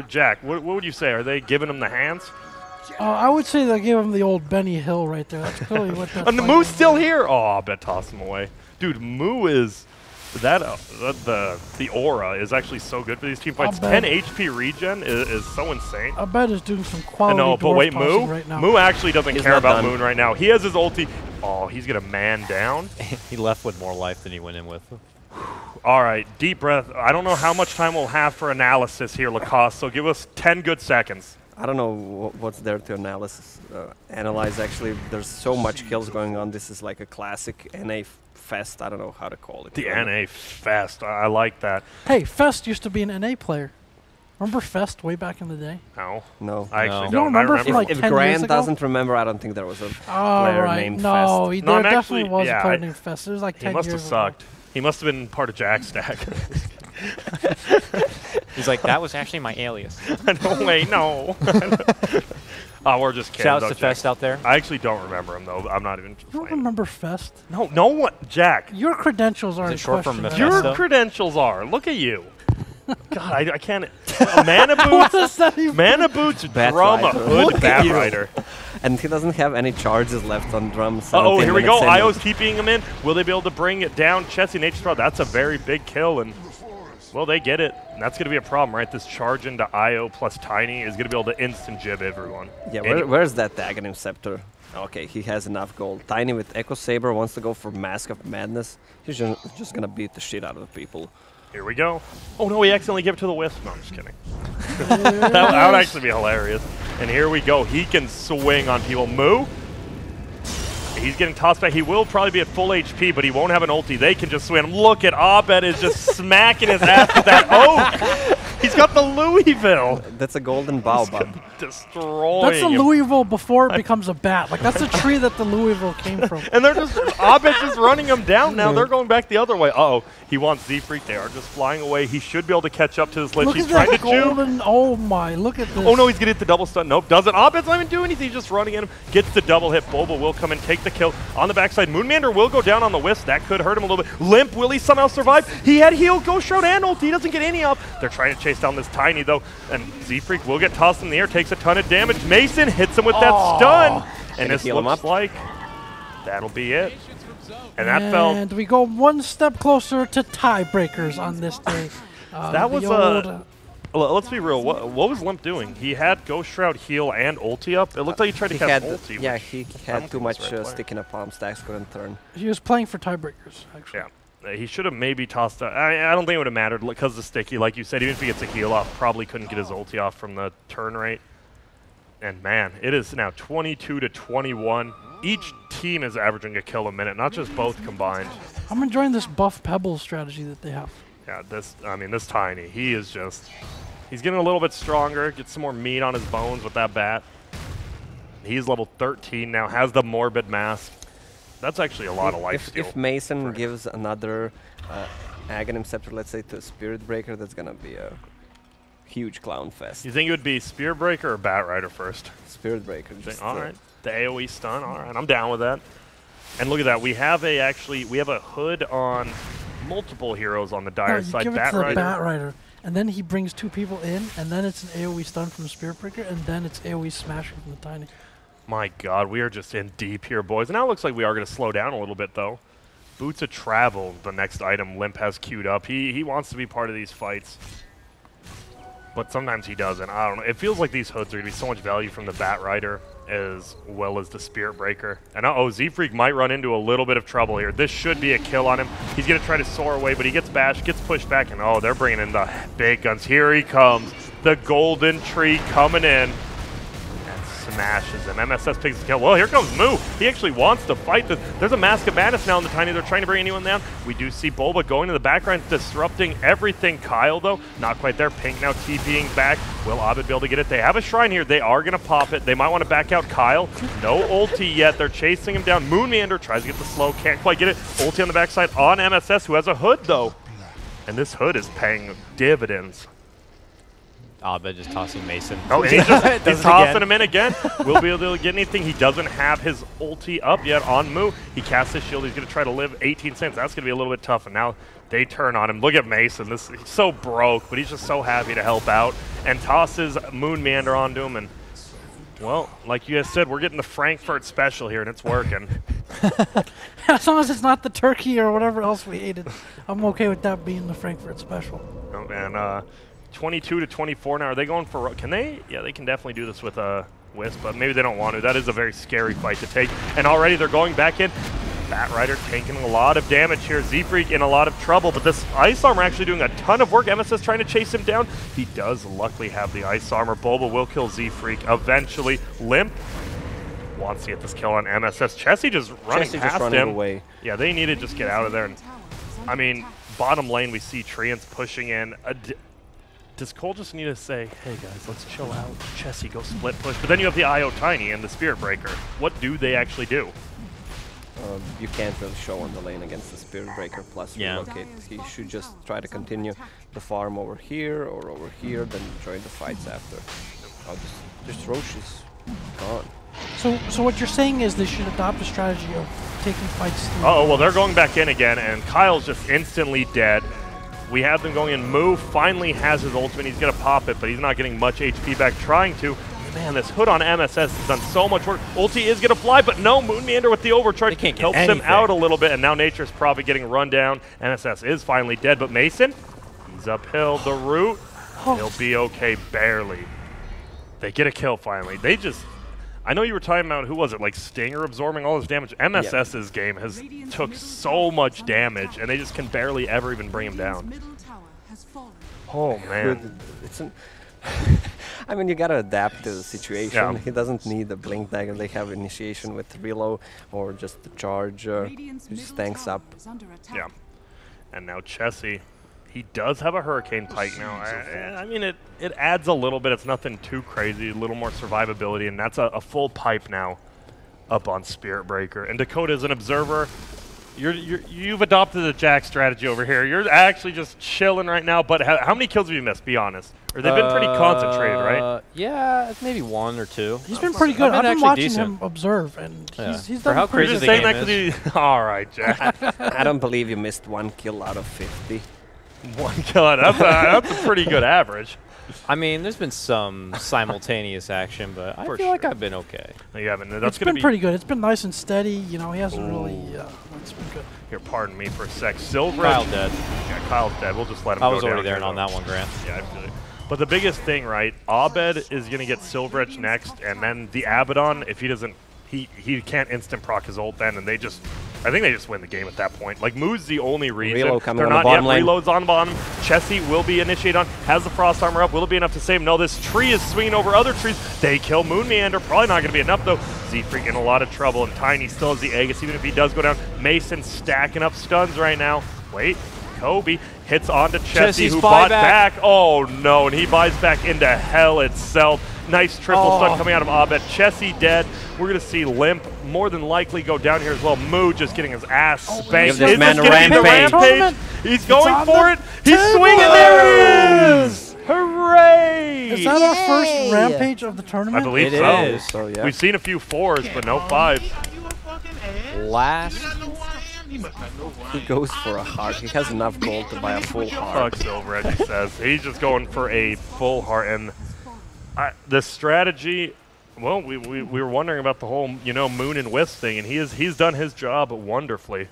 Jack, what would you say? Are they giving him the hands? I would say they gave him the old Benny Hill right there. That's clearly what that. And the fight Moo's was. still here. Oh, I bet toss him away. Dude, Moo is, the aura is actually so good for these team fights. bet. 10 HP regen is so insane. Abed is doing some I quality know, but dwarf wait, tossing Moo? right now. Moo actually doesn't He's care not about done. Moon right now. He has his ulti. Oh, he's going to man down. He left with more life than he went in with. All right, deep breath. I don't know how much time we'll have for analysis here, Lacoste, so give us 10 good seconds. I don't know what's there to analyze, actually. There's so much kills going on. This is like a classic NA fest. I don't know how to call it. The NA Fest. I like that. Hey, Fest used to be an NA player. Remember Fest way back in the day? No, No. I actually No. You don't. don't remember I from, remember. like, If 10 years Grant ago? doesn't remember, I don't think there was a Oh, player right. named No, Fest. No, there I'm definitely actually- was yeah, a player I- named Fest. It was like 10 He must years have ago. sucked. He must have been part of Jack's stack. He's like, that was actually my alias. No, wait, no. Oh, we're just kidding. Shouts though, to Jack. Fest out there. I actually don't remember him, though. I'm not even You don't playing. remember Fest? No, no one. Jack, Your credentials are Is it in short for question. Mephisto? right? your Festo? credentials are. Look at you. God, I can't. Mana What boots, does that even mana boots, Bat drum, a Rider. hood, Look at bat you. rider. And he doesn't have any charges left on drums. Oh, here we go. 17 minutes Io's TPing him in. Will they be able to bring it down? Chessie Nature's Proud. That's a very big kill, and well, they get it. And that's going to be a problem, right? This charge into Io plus Tiny is going to be able to instant jib everyone. Yeah, Any- where's that Aghanim Scepter? Okay, he has enough gold. Tiny with Echo Saber wants to go for Mask of Madness. He's just gonna beat the shit out of the people. Here we go. Oh no, he accidentally gave it to the Wisp. No, I'm just kidding. that would actually be hilarious. And here we go. He can swing on people. Moo. He's getting tossed back. He will probably be at full HP, but he won't have an ulti. They can just swing. Look at Abed is just smacking his ass with that oak. He's got the Louisville. That's a golden baobab. Destroying That's the him. Louisville before it becomes a bat. Like, that's the tree that the Louisville came from. And they're just, Abed's just running him down now. They're going back the other way. Uh-oh. He wants Z-Freak. They are just flying away. He should be able to catch up to this Lich. Look He's at trying that to juke. golden. Oh my! Look at this. Oh no, he's gonna hit the double stun. Nope, doesn't. Abed's not even doing anything. He's just running at him. Gets the double hit. Boba will come and take the kill. On the backside, Moonmander will go down on the Wisp. That could hurt him a little bit. Limp, will he somehow survive? He had heal, Ghost Shroud, and ult. He doesn't get any up. They're trying to chase down this Tiny though. And Z-Freak will get tossed in the air, takes a ton of damage. Mason hits him with that stun. And this looks like that'll be it. And that felt... And we go one step closer to tiebreakers on this day. That was let's be real. What was Limp doing? He had Ghost Shroud heal and ulti up. It looked like he tried to cast ulti. Yeah, he had too think much that's the right stick in a palm. Stacks couldn't turn. He was playing for tiebreakers, actually. Yeah. He should have maybe tossed it. I don't think it would have mattered because the sticky, like you said, even if he gets a heal off, probably couldn't get his ulti off from the turn rate. And man, it is now 22 to 21. Each team is averaging a kill a minute, not just both combined. I'm enjoying this buff pebble strategy that they have. Yeah, this Tiny, he is just, he's getting a little bit stronger, gets some more meat on his bones with that bat. He's level 13 now, has the Morbid Mask. That's actually a lot of life steal. If Mason gives another Aghanim Scepter, let's say, to Spirit Breaker, that's gonna be a huge clown fest. You think it would be Spear Breaker or Bat Rider first? Spirit Breaker. Just All right, the AoE stun. All right, I'm down with that. And look at that, we have a hood on multiple heroes on the Dire You side. give it Bat to the Rider. Bat Rider, and then he brings two people in, and then it's an AoE stun from Spirit Breaker, and then it's AoE Smasher from the Tiny. My God, we are just in deep here, boys. And now it looks like we are going to slow down a little bit, though. Boots of Travel, the next item Limp has queued up. He wants to be part of these fights. But sometimes he doesn't. I don't know. It feels like these hoods are going to be so much value from the Bat Rider as well as the Spirit Breaker. And uh-oh, Z-Freak might run into a little bit of trouble here. This should be a kill on him. He's going to try to soar away, but he gets bashed, gets pushed back, and oh, they're bringing in the big guns. Here he comes. The Golden Tree coming in. Smashes him. MSS takes the kill. Well, here comes Moo. He actually wants to fight this. There's a Mask of Madness now in the Tiny. They're trying to bring anyone down. We do see Bulba going to the background, disrupting everything. Kyle, though, not quite there. Pink now TPing back. Will Abed be able to get it? They have a Shrine here. They are going to pop it. They might want to back out Kyle. No ulti yet. They're chasing him down. Moonmander tries to get the slow. Can't quite get it. Ulti on the backside on MSS, who has a hood, though. And this hood is paying dividends. Abed just tossing Mason. Oh, and he's tossing him in again. Will be able to get anything. He doesn't have his ulti up yet on Moo. He casts his shield. He's going to try to live 18 cents. That's going to be a little bit tough. And now they turn on him. Look at Mason. He's so broke, but he's just so happy to help out. And tosses Moonmander onto him. And, well, like you guys said, we're getting the Frankfurt special here, and it's working. As long as it's not the turkey or whatever else we ate, I'm okay with that being the Frankfurt special. Oh, and 22 to 24 now. Are they going for? Can they? Yeah, they can definitely do this with a Wisp, but maybe they don't want to. That is a very scary fight to take. And already they're going back in. Bat Rider taking a lot of damage here. Z-Freak in a lot of trouble, but this Ice Armor actually doing a ton of work. MSS trying to chase him down. He does luckily have the Ice Armor. Boba will kill Z-Freak eventually. Limp wants to get this kill on MSS. Chessie just running past him. Away. Yeah, they need to just get out of there. And, I mean, bottom lane we see Treants pushing in. Does coL just need to say, hey guys, let's chill out, Chessie, go split push? But then you have the IO Tiny and the Spirit Breaker. What do they actually do? You can't really show on the lane against the Spirit Breaker plus relocate. He should just try to continue the farm over here or over here, then join the fights after. Oh, this Roche is gone. So what you're saying is they should adopt a strategy of taking fights through. Uh-oh, well, they're going back in again, and Kyle's just instantly dead. We have them going in. Moo finally has his ultimate. He's going to pop it, but he's not getting much HP back trying to. Man, this hood on MSS has done so much work. Ulti is going to fly, but no, Moonmander with the overcharge helps him out a little bit, and now Nature's probably getting run down. MSS is finally dead, but Mason, he's uphill. The root, he'll be okay, barely. They get a kill finally. They just... I know you were talking about, who was it, like Stinger absorbing all this damage. MSS's game has took so much damage, and they just can barely ever even bring him down. Oh, man. It's I mean, you gotta adapt to the situation. Yeah. He doesn't need a blink dagger. They have initiation with reload or just the charge. He just tanks up. Yeah. And now Chessie, he does have a Hurricane Pike now. I mean, it adds a little bit. It's nothing too crazy, a little more survivability, and that's a full pipe now up on Spirit Breaker. And Dakota is an observer. You've adopted the Jack strategy over here. You're actually just chilling right now, but how many kills have you missed, be honest? Or they've been pretty concentrated, right? Yeah, maybe 1 or 2. He's been pretty good. I've been watching him observe, and he's done how pretty crazy good. the game is. All right, Jack. I don't believe you missed 1 kill out of 50. 1 kill, that's a pretty good average. I mean, there's been some simultaneous action, but I feel like I've been okay. You haven't. It's been pretty good. It's been nice and steady. You know, he hasn't really. It's been good. Here, pardon me for a sec. Silver. Kyle dead. Yeah, Kyle's dead. We'll just let him go I was down already there here, on though. that one, Grant. Yeah, I feel it. But the biggest thing, right, Abed is going to get Silver Edge next, and then the Abaddon, if he doesn't, he can't instant proc his ult then, and I think they just win the game at that point. Like, Moo's the only reason. Reload coming they're on not the bottom yet. lane. Reload's on bottom. Chessie will be initiated on, has the Frost Armor up. Will it be enough to save him? No, this tree is swinging over other trees. They kill Moon Meander. Probably not going to be enough, though. Z-Freak in a lot of trouble, and Tiny still has the Aegis, even if he does go down. Mason stacking up stuns right now. Wait, Kobe hits onto Chessie, who bought back. Oh, no, and he buys back into hell itself. Nice triple stun coming out of Abed. Chessie dead. We're going to see Limp more than likely go down here as well. Moo just getting his ass spanked. Give this man a rampage. He's going for it. He's swinging. There he is. Hooray! Is that our first rampage of the tournament? I believe It so. is. So, yeah. We've seen a few 4s, but no 5s. Last. He goes for a heart. He has enough gold to buy a full heart. Fuck Silver, as he says. He's just going for a full heart. And the strategy, well, we were wondering about the whole, Moon and Wisp thing, and he's done his job wonderfully.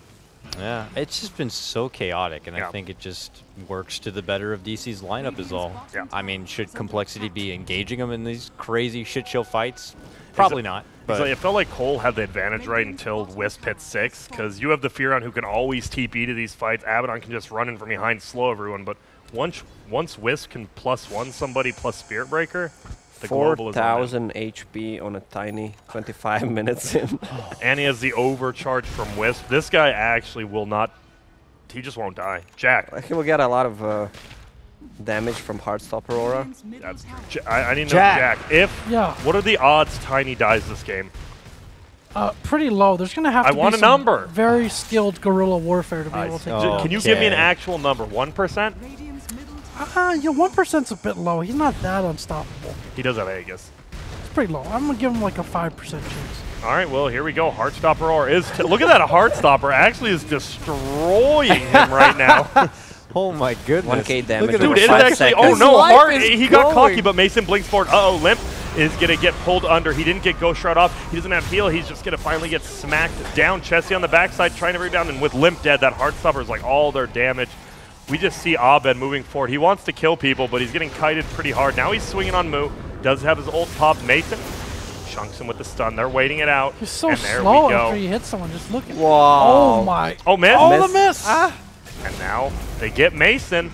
Yeah, it's just been so chaotic, and Yeah. I think it just works to the better of DC's lineup is all. Yeah. I mean, should Complexity be engaging them in these crazy shit show fights? Probably not. But It felt like coL had the advantage right until Wisp hit 6, because you have the Furon who can always TP to these fights. Abaddon can just run in from behind, slow everyone. But once Wisp can +1 somebody plus Spirit Breaker, the global is on 4,000 HP on a tiny 25 minutes in. and he has the overcharge from Wisp. This guy actually will not. He just won't die. Jack. He will get a lot of damage from Heartstopper Aura. That's true. I need to know, Jack. What are the odds Tiny dies this game? Pretty low. There's going to have to be want a some number. very skilled guerrilla warfare to be able to take Can you give me an actual number? 1%? Yeah, 1%'s a bit low. He's not that unstoppable. He does have Aegis. It's pretty low. I'm going to give him like a 5% chance. All right, well, here we go. Heartstopper Aura is... look at that Heartstopper. Actually is destroying him right now. oh my goodness. 1k damage. Look at Dude, this. it is actually... seconds. Oh, His no, life Heart. is He got going. cocky, but Mason blinks forward. Uh-oh, Limp is going to get pulled under. He didn't get Ghost Shroud off. He doesn't have heal. He's just going to finally get smacked down. Chessie on the backside trying to rebound, and with Limp dead, that Heartstopper is like all their damage. We just see Abed moving forward. He wants to kill people, but he's getting kited pretty hard. Now he's swinging on Moo. Does have his ult pop. Mason chunks him with the stun. They're waiting it out. He's so and there slow we go. after he hits someone. Just look at Wow. Oh, my. Oh, miss? Oh, Miss. the miss. And now they get Mason,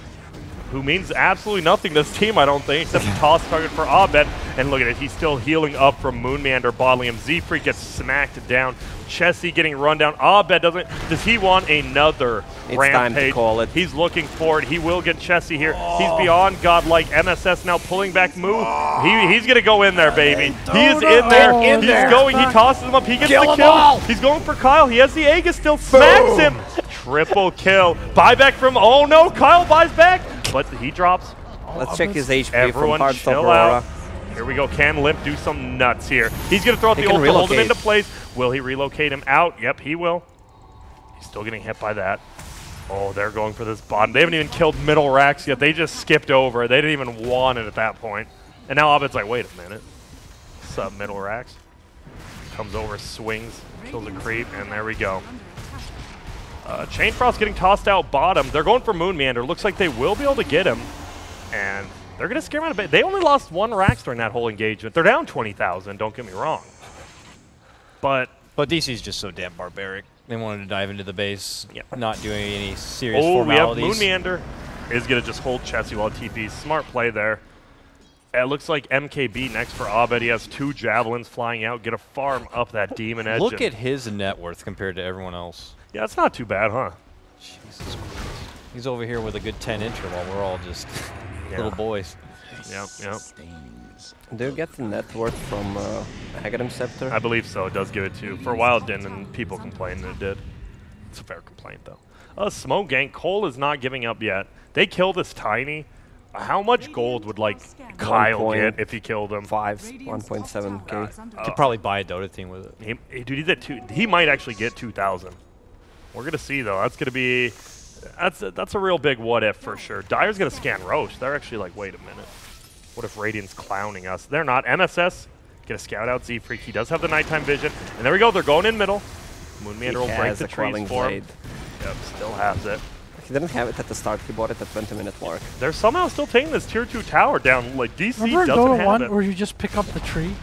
who means absolutely nothing to this team, I don't think, except a toss target for Abed. And look at it, he's still healing up from Moon Meander bottling him. Z-Freak gets smacked down. Chessie getting run down. Abed doesn't. Does he want another It's rampage? time to call it. He's looking for it. He will get Chessie here. He's beyond godlike. MSS now pulling back Moo. He's going to go in there, baby. He is in there. In He's there. going. He tosses him up. He gets Kill the them kill. all. He's going for Kyle. He has the Aegis still. Smacks him. Triple kill. Buyback from. Oh no, Kyle buys back. But he drops. Let's check his HP Everyone from Heartstopper chill Aura. out. Here we go. Can Limp do some nuts here? He's going to throw out He the can ult to hold him relocate. into place. Will he relocate him out? Yep, he will. He's still getting hit by that. Oh, they're going for this bottom. They haven't even killed middle racks yet. They just skipped over. They didn't even want it at that point. And now Abed's like, wait a minute. Sub middle racks. Comes over, swings, kills a creep, and there we go. Chain Frost getting tossed out bottom. They're going for Moon Meander. Looks like they will be able to get him. And they're going to scare him out a bit. They only lost 1 Rax during that whole engagement. They're down 20,000, don't get me wrong. But DC's just so damn barbaric. They wanted to dive into the base, Yeah. not doing any serious we have formalities. Moon Meander is going to just hold Chessie while TPs. Smart play there. It looks like MKB next for Abed. He has 2 javelins flying out. Get a farm up that Demon Edge. Look at his net worth compared to everyone else. Yeah, it's not too bad, huh? Jesus Christ. He's over here with a good 10-incher while we're all just little boys. Yep. Do you get the net worth from Aghanim Scepter? I believe so. It does give it to. For a while it didn't, and people complained that it did. It's a fair complaint, though. Smoke Gang. coL is not giving up yet. They kill this Tiny. How much gold would, like, Kyle get if he killed him? 1.7k. Could probably buy a Dota team with it. Dude, he's at 2. He might actually get 2,000. We're going to see, though. That's going to be... That's a real big what-if for sure. Dire's going to scan Roche. They're actually like, wait a minute. What if Radiant's clowning us? They're not. MSS, get a scout out Z-Freak. He does have the nighttime vision. And there we go. They're going in middle. Moon Meander will break the trees for him. Yep, still has it. He didn't have it at the start. He bought it at 20-minute mark. They're somehow still taking this tier 2 tower down. Like, DC Remember doesn't Dota have 1 it. where you just pick up the tree?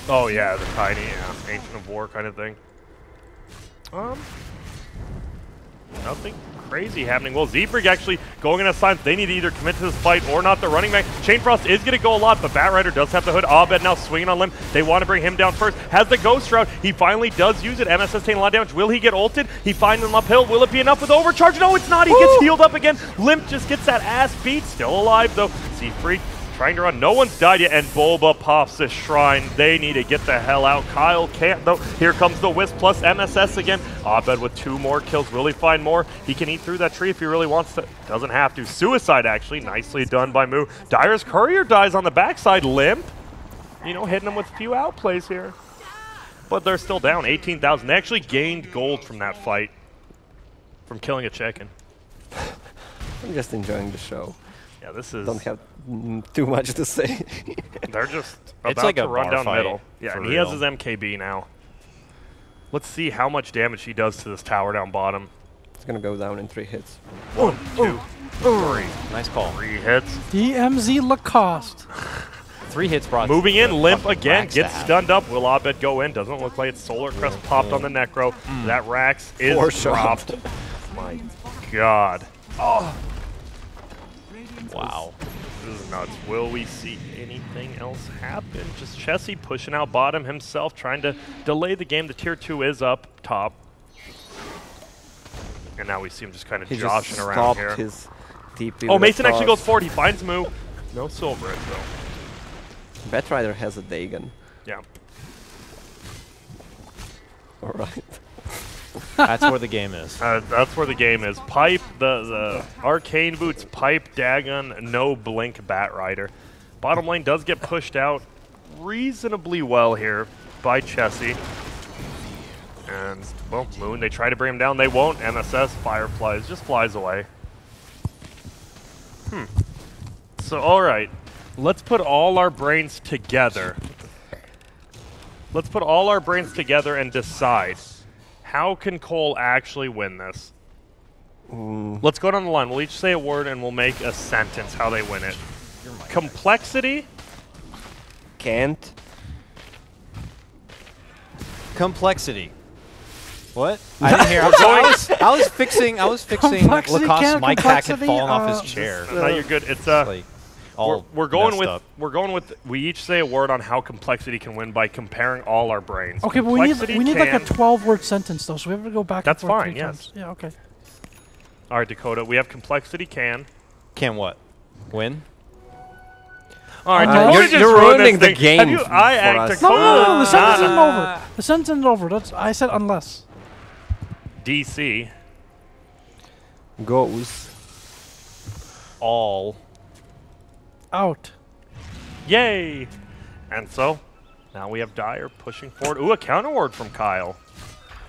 Oh, yeah, the tiny, Ancient of War kind of thing. Nothing crazy happening. Well, Z-Freak actually going in a sign they need to either commit to this fight or not. The running back. Chainfrost is going to go a lot, but Batrider does have the hood. Abed now swinging on Limb. They want to bring him down first. Has the Ghost Route. He finally does use it. MSS taking a lot of damage. Will he get ulted? He finds him uphill. Will it be enough with overcharge? No, it's not. He gets healed up again. Limp just gets that ass beat. Still alive, though. Z-Freak trying to run. No one's died yet, and Bulba pops the shrine. They need to get the hell out. Kyle can't, though. Here comes the Wisp plus MSS again. Abed with 2 more kills. Will he find more? He can eat through that tree if he really wants to. Doesn't have to. Suicide, actually. Nicely done by Moo. Dire's Courier dies on the backside. Limp. You know, hitting him with a few outplays here. But they're still down. 18,000. They actually gained gold from that fight. From killing a chicken. I'm just enjoying the show. Yeah, this is... Don't have too much to say. They're just about like to a run bar down fight, middle. Yeah, for and he has real. his MKB now. Let's see how much damage he does to this tower down bottom. It's gonna go down in 3 hits. 1, 2, 3. Nice call. 3 hits. DMZ Lacoste. 3 hits brought. Moving in, Limp again, Rax to gets have. stunned up. Will Abed go in? Doesn't look like it. Solar Crest popped on the Necro. That Rax is 4 shot. dropped. My God. Wow. This is nuts. Will we see anything else happen? Just Chessie pushing out bottom himself, trying to delay the game. The tier 2 is up top. And now we see him just kind of He joshing just around stopped here. his TP. Oh, with Mason a actually toss. goes forward. He finds Moo. No silver edge, though. Batrider has a Dagon. Yeah. Alright. That's where the game is. That's where the game is. Pipe, the Arcane Boots, Pipe, Dagon, no Blink, Batrider. Bottom lane does get pushed out reasonably well here by Chessie. And, well, Moon, they try to bring him down. They won't. MSS, Fireflies, just flies away. So, all right. Let's put all our brains together. Let's put all our brains together and decide, how can coL actually win this? Let's go down the line. We'll each say a word and we'll make a sentence how they win it. Complexity. Can't. Complexity. What? I didn't hear. I was fixing Complexity, Lacoste's can't mic pack had complexity, fallen off his chair. No, you're good. It's Like, all we're going messed with up. we each say a word on how complexity can win by comparing all our brains. Okay, but we need like a 12-word sentence though, so we have to go back. That's and forth fine, 3 yes. times. Yeah. Okay. All right, Dakota. We have complexity can. Can what? Win? All right, Uh, Dakota you're- just you're ruined ruining this the thing. game Have you, for Dakota. us. No, the sentence isn't Nah. over. The sentence isn't over. That's I said unless. DC. Goes. All. Out. Yay! And so, now we have Dire pushing forward. Ooh, a counter word from Kyle.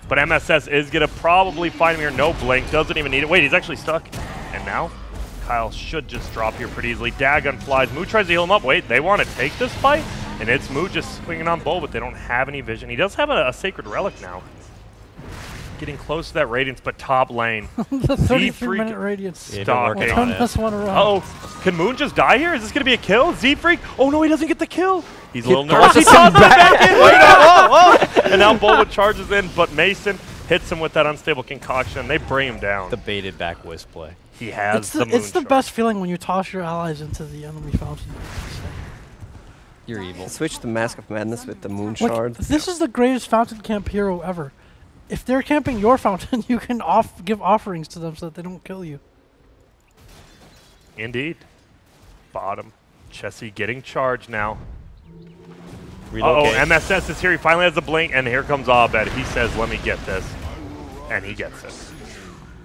But MSS is going to probably find him here. No blink. Doesn't even need it. Wait, he's actually stuck. And now, Kyle should just drop here pretty easily. Dagon flies. Moo tries to heal him up. Wait, they want to take this fight? And it's Moo just swinging on Bull, but they don't have any vision. He does have a Sacred Relic now. Getting close to that Radiance, but top lane. The 33-minute radiance. Yeah, Stalking. working Turn on it. this one around. Uh-oh. Can Moon just die here? Is this going to be a kill? Z-Freak? Oh, no, he doesn't get the kill. He's a little tosses nervous. He him tosses him back in. Wait, whoa, whoa. And now Bulba charges in, but Mason hits him with that unstable concoction. They bring him down. The baited back wisp play. He has the moon It's the charge. best feeling when you toss your allies into the enemy fountain. You're evil. Switch to Mask of Madness with the Moon Like, Shard. this is the greatest fountain camp hero ever. If they're camping your fountain, you can give offerings to them so that they don't kill you. Indeed. Bottom. Chessie getting charged now. Relocate. Uh-oh, MSS is here. He finally has a blink, and here comes Abed. He says, let me get this. And he gets it.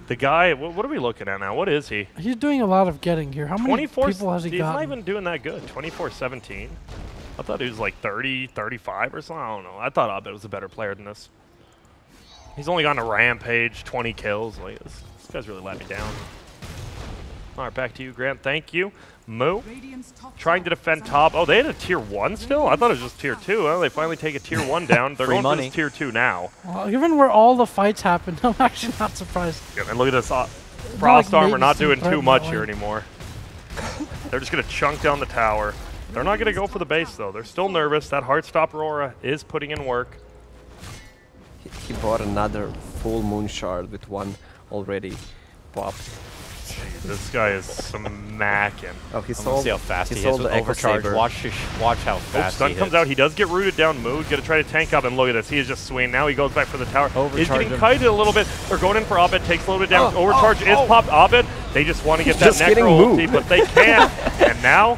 The guy, what are we looking at now? What is he? He's doing a lot of getting here. How many people has he He's got? not even doing that good. 24-17. I thought he was like 30, 35 or something. I don't know. I thought Abed was a better player than this. He's only gone a rampage, 20 kills. Like this guy's really let me down. All right, back to you, Grant. Thank you. Moo, trying to defend top. Oh, they had a tier 1 still? I thought it was just tier 2. Well, they finally take a tier 1 down. They're Free going money. for this tier 2 now. Well, given where all the fights happened, I'm actually not surprised. Yeah, and look at this. Frost like Armor not Mason doing too threatened much that here way. anymore. They're just going to chunk down the tower. They're not going to go for the base, though. They're still nervous. That Heartstop Aurora is putting in work. He bought another full Moon Shard with one already popped. This guy is smacking. Oh, he Let's sold. see how fast he hits sold with the Echo overcharge. Saber. Watch how fast Stun he comes hits. out. He does get rooted down. Mood going to try to tank up, and look at this. He is just swinging. Now he goes back for the tower. He's Overcharge getting him. kited a little bit. They're going in for Abed. Takes a little bit down. Overcharge is popped. Abed. They just want to get that Just getting necro ulti, moved. but they can't. And now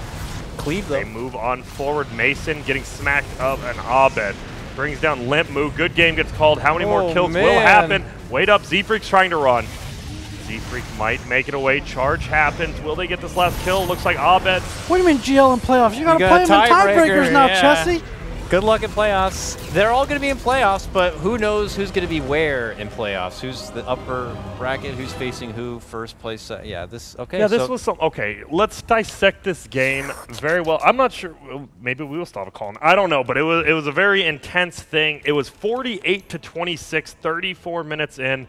Cleave they though. move on forward. Mason getting smacked up, and Abed brings down Limp. Move. Good game gets called. How many more Oh, kills will man. happen? Wait up. Z-Freak's trying to run. Z-Freak might make it away. Charge happens. Will they get this last kill? Looks like Abed. What do you mean GL in playoffs? You gotta got play a them in tiebreakers tiebreaker, now, yeah. Chessie. Good luck in playoffs. They're all going to be in playoffs, but who knows who's going to be where in playoffs? Who's the upper bracket? Who's facing who? First place? Yeah, this. Okay. Yeah, this so was some. Okay, let's dissect this game very well. I'm not sure. Maybe we will still have a call. I don't know, but it was a very intense thing. It was 48-26, 34 minutes in,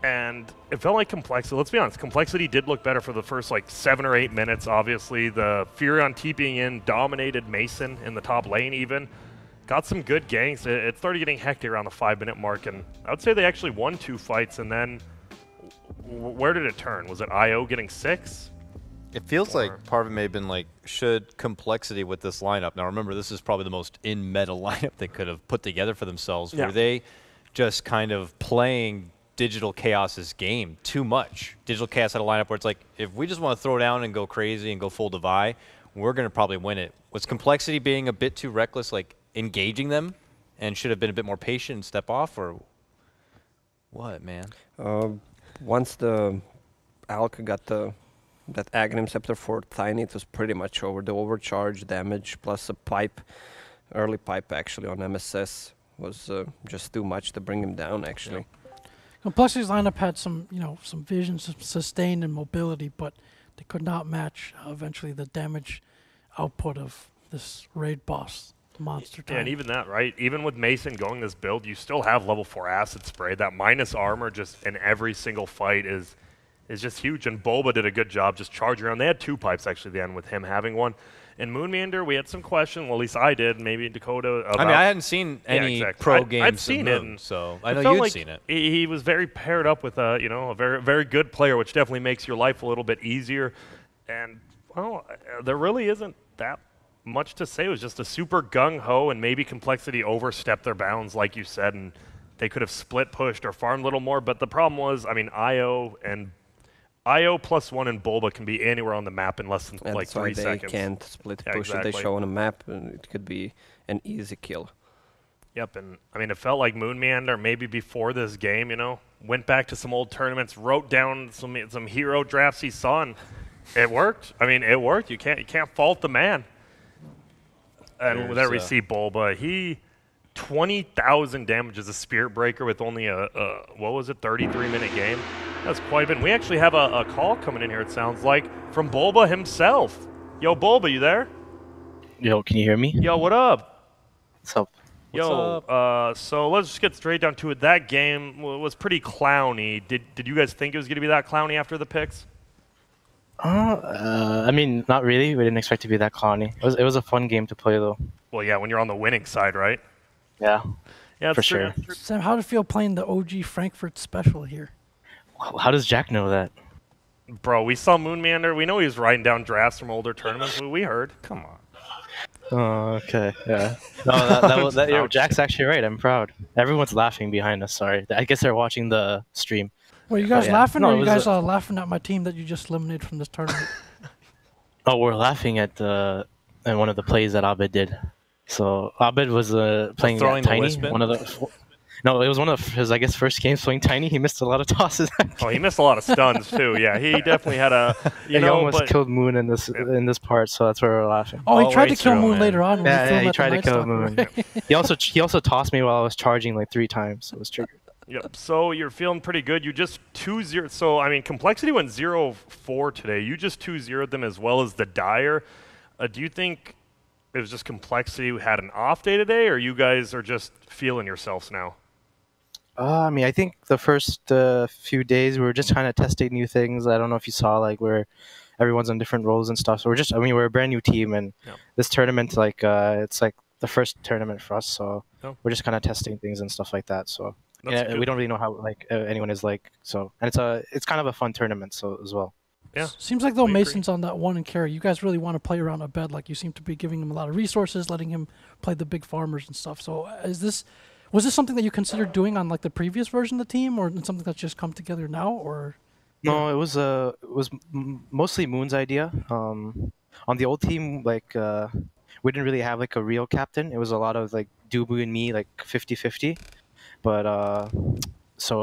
and it felt like Complexity. Let's be honest, Complexity did look better for the first like 7 or 8 minutes. Obviously, the Furion TPing in dominated Mason in the top lane. Even got some good ganks. It started getting hectic around the 5-minute mark, and I would say they actually won 2 fights. And then where did it turn? Was it IO getting 6? it feels like part of it may have been like, should Complexity with this lineup? Now remember, this is probably the most in-meta lineup they could have put together for themselves. Yeah. Were they just kind of playing Digital Chaos's game too much? Digital Chaos had a lineup where it's like, if we just want to throw down and go crazy and go full Divide, we're going to probably win it. Was Complexity being a bit too reckless, like engaging them, and should have been a bit more patient and step off, or what, man? Once the Alka got that Aghanim Scepter for Tiny, it was pretty much over. The overcharge damage plus a pipe, early pipe actually on MSS was just too much to bring him down actually. Complexity's lineup had some, some vision, some sustain and mobility, but they could not match eventually the damage output of this raid boss, the monster. Yeah, and even that, right? Even with Mason going this build, you still have level 4 acid spray. That minus armor just in every single fight is just huge. And Bulba did a good job just charging around. They had 2 pipes actually at the end with him having one. In Moonmeander, we had some question. Well, at least I did. Maybe Dakota. About I mean, I hadn't seen any pro games I'd seen of it, Moon, and so I it know felt you'd like seen it. He was very paired up with a very very good player, which definitely makes your life a little bit easier. And well, there really isn't that much to say. It was just a super gung ho, and maybe Complexity overstepped their bounds, like you said, and they could have split pushed or farmed a little more. But the problem was, I mean, IO plus 1 and Bulba can be anywhere on the map in less than And like that's why 3 they seconds. can't split Yeah, push it. They exactly. show on a map and it could be an easy kill. Yep, and I mean, it felt like Moon Meander maybe before this game, went back to some old tournaments, wrote down some hero drafts he saw, and it worked. I mean, it worked. You can't fault the man. And there we see Bulba. He 20,000 damage as a Spirit Breaker with only a 33-minute game. That's quite a bit. We actually have a call coming in here, it sounds like, from Bulba himself. Yo, Bulba, you there? Yo, can you hear me? Yo, what up? What's up? Yo, so let's just get straight down to it. That game was pretty clowny. Did you guys think it was going to be that clowny after the picks? I mean, not really. We didn't expect it to be that clowny. It was a fun game to play, though. Well, yeah, when you're on the winning side, right? Yeah. Yeah, for it's true. sure. Sam, how did it feel playing the OG Frankfurt special here? How does Jack know that? Bro, we saw Moonmander. We know he was writing down drafts from older tournaments. We heard. Come on. Oh, okay, yeah. No, Ouch. Jack's actually right. I'm proud. Everyone's laughing behind us. Sorry, I guess they're watching the stream. Were you guys yeah. laughing, No, or it you was guys laughing at my team that you just eliminated from this tournament? Oh, we're laughing at one of the plays that Abed did. So Abed was playing throwing the Tiny. Wisp in? One of the no, it was one of his first games playing Tiny. He missed a lot of tosses. Oh, he missed a lot of stuns too. Yeah, he definitely had a. He almost killed Moon in this part, so that's where we're laughing. Oh, he Oh, tried to it's kill true, Moon man. later on. When Yeah, he at tried the to kill Night Moon. Stalker. He also tossed me while I was charging like 3 times, so it was triggered. Yep. So you're feeling pretty good. You just 2-0. So I mean, Complexity went 0-4 today. You just 2-0'd them as well as the Dire. Do you think it was just Complexity who had an off day today, or you guys are just feeling yourselves now? I mean, I think the first few days we were just kind of testing new things. I don't know if you saw where everyone's on different roles and stuff. So we're a brand new team, and this tournament it's like the first tournament for us. So we're just kind of testing things and stuff like that. So we don't really know how anyone is like. So and it's kind of a fun tournament so as well. Yeah. Seems like though We Mason's on that one and carry. You guys really want to play around a bed. Like you seem to be giving him a lot of resources, letting him play the big farmers and stuff. So was this something that you considered doing on like the previous version of the team, or something that's just come together now, or? No, it was mostly Moon's idea. On the old team, we didn't really have a real captain. It was a lot of Dubu and me, 50-50. But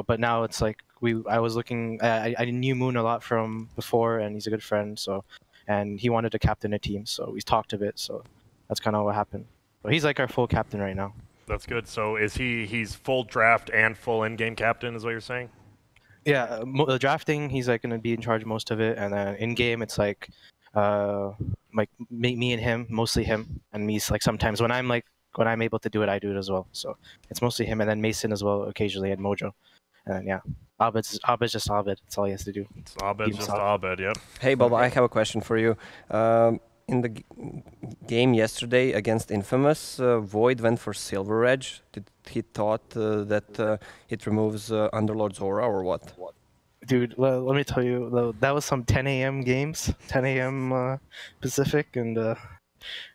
but now it's I was looking. I knew Moon a lot from before, and he's a good friend. So, and he wanted to captain a team, so we talked a bit. So that's kind of what happened. But he's our full captain right now. That's good. So is he's full draft and full in-game captain, is what you're saying? Yeah, the drafting, he's going to be in charge of most of it, and then in-game, it's me and him, mostly him, and me. Sometimes when I'm able to do it, I do it as well. So it's mostly him, and then Mason as well occasionally, and Mojo, and then Abed's just Abed. That's all he has to do. It's Abed, just Abed. Yep. Hey, Bob, I have a question for you. In the game yesterday against Infamous, Void went for Silver Edge. Did he thought that it removes Underlord's aura or what? Dude, let me tell you, that was some 10 a.m. games, 10 a.m. Pacific, and that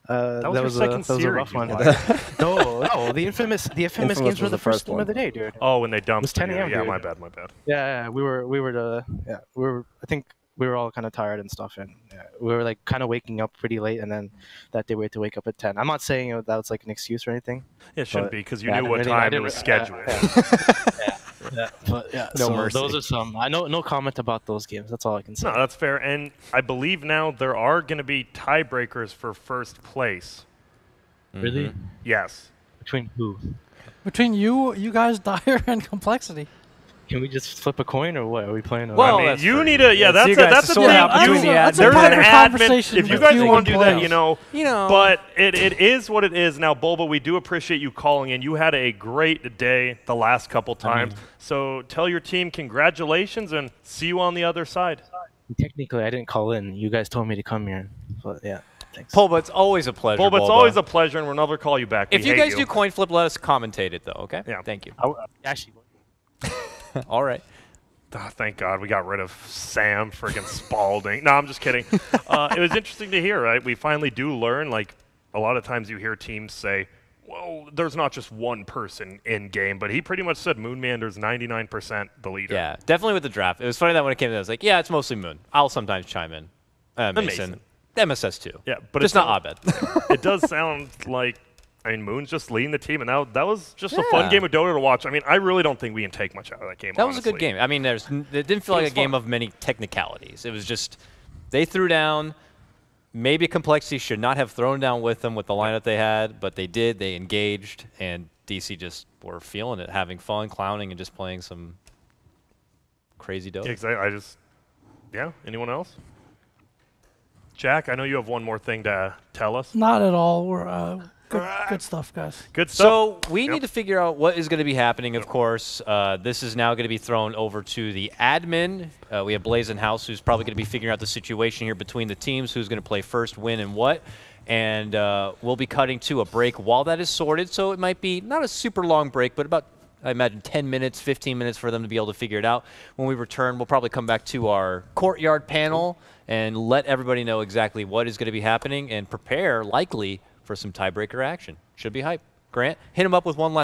was a rough one. No, the Infamous games were the first game of the day, dude. Oh, when they dumped. It was 10 a.m. Yeah, dude. my bad. Yeah, I think we were all kind of tired and stuff, and we were kind of waking up pretty late, and then that day we had to wake up at 10. I'm not saying that was an excuse or anything. It shouldn't be, because you knew what time it was scheduled. No mercy. Those are some. I know no comment about those games. That's all I can say. No, that's fair. And I believe now there are going to be tiebreakers for first place. Really? Yes. Between who? Between you guys, Dire, and Complexity. Can we just flip a coin, or what? Are we playing? Well, I mean, that's you fair. need to. Yeah, So you that's guys a sort thing. out between the That's a There's an private admin. conversation If you with guys you want to and do that, players. You know. But it is what it is. Now, Bulba, we do appreciate you calling in. You had a great day the last couple times. So tell your team congratulations and see you on the other side. Technically, I didn't call in. You guys told me to come here. But yeah, thanks. Bulba, it's always a pleasure. Bulba, it's always a pleasure, and we'll never call you back. If We you hate guys do coin flip, let us commentate it, though, okay? Yeah. Thank you. Actually, All right. Oh, thank God we got rid of Sam friggin' Spalding. No, I'm just kidding. It was interesting to hear, right? We finally do learn, a lot of times you hear teams say, well, there's not just one person in game, but he pretty much said Moonmander's 99% the leader. Yeah, definitely with the draft. It was funny that when it came to it, I was like, yeah, it's mostly Moon. I'll sometimes chime in. Mason. MSS too. Yeah, but just not Abed. It does sound like, Moon's just leading the team, and that was just a fun game of Dota to watch. I mean, I really don't think we can take much out of that game, That was honestly. a good game. I mean, it didn't feel like a game of many technicalities. It was just, they threw down. Maybe Complexity should not have thrown down with them with the lineup they had, but they did. They engaged, and DC just were feeling it, having fun, clowning, and just playing some crazy Dota. Yeah, anyone else? Jack, I know you have one more thing to tell us. Not at all. We're good stuff, guys. Good stuff. So we need to figure out what is going to be happening, of course. This is now going to be thrown over to the admin. We have Blazing House, who's probably going to be figuring out the situation here between the teams, who's going to play first, win, and what. And we'll be cutting to a break while that is sorted. So it might be not a super long break, but about, I imagine, 10 minutes, 15 minutes for them to be able to figure it out. When we return, we'll probably come back to our courtyard panel and let everybody know exactly what is going to be happening and prepare, likely, for some tiebreaker action. Should be hype. Grant, hit him up with one last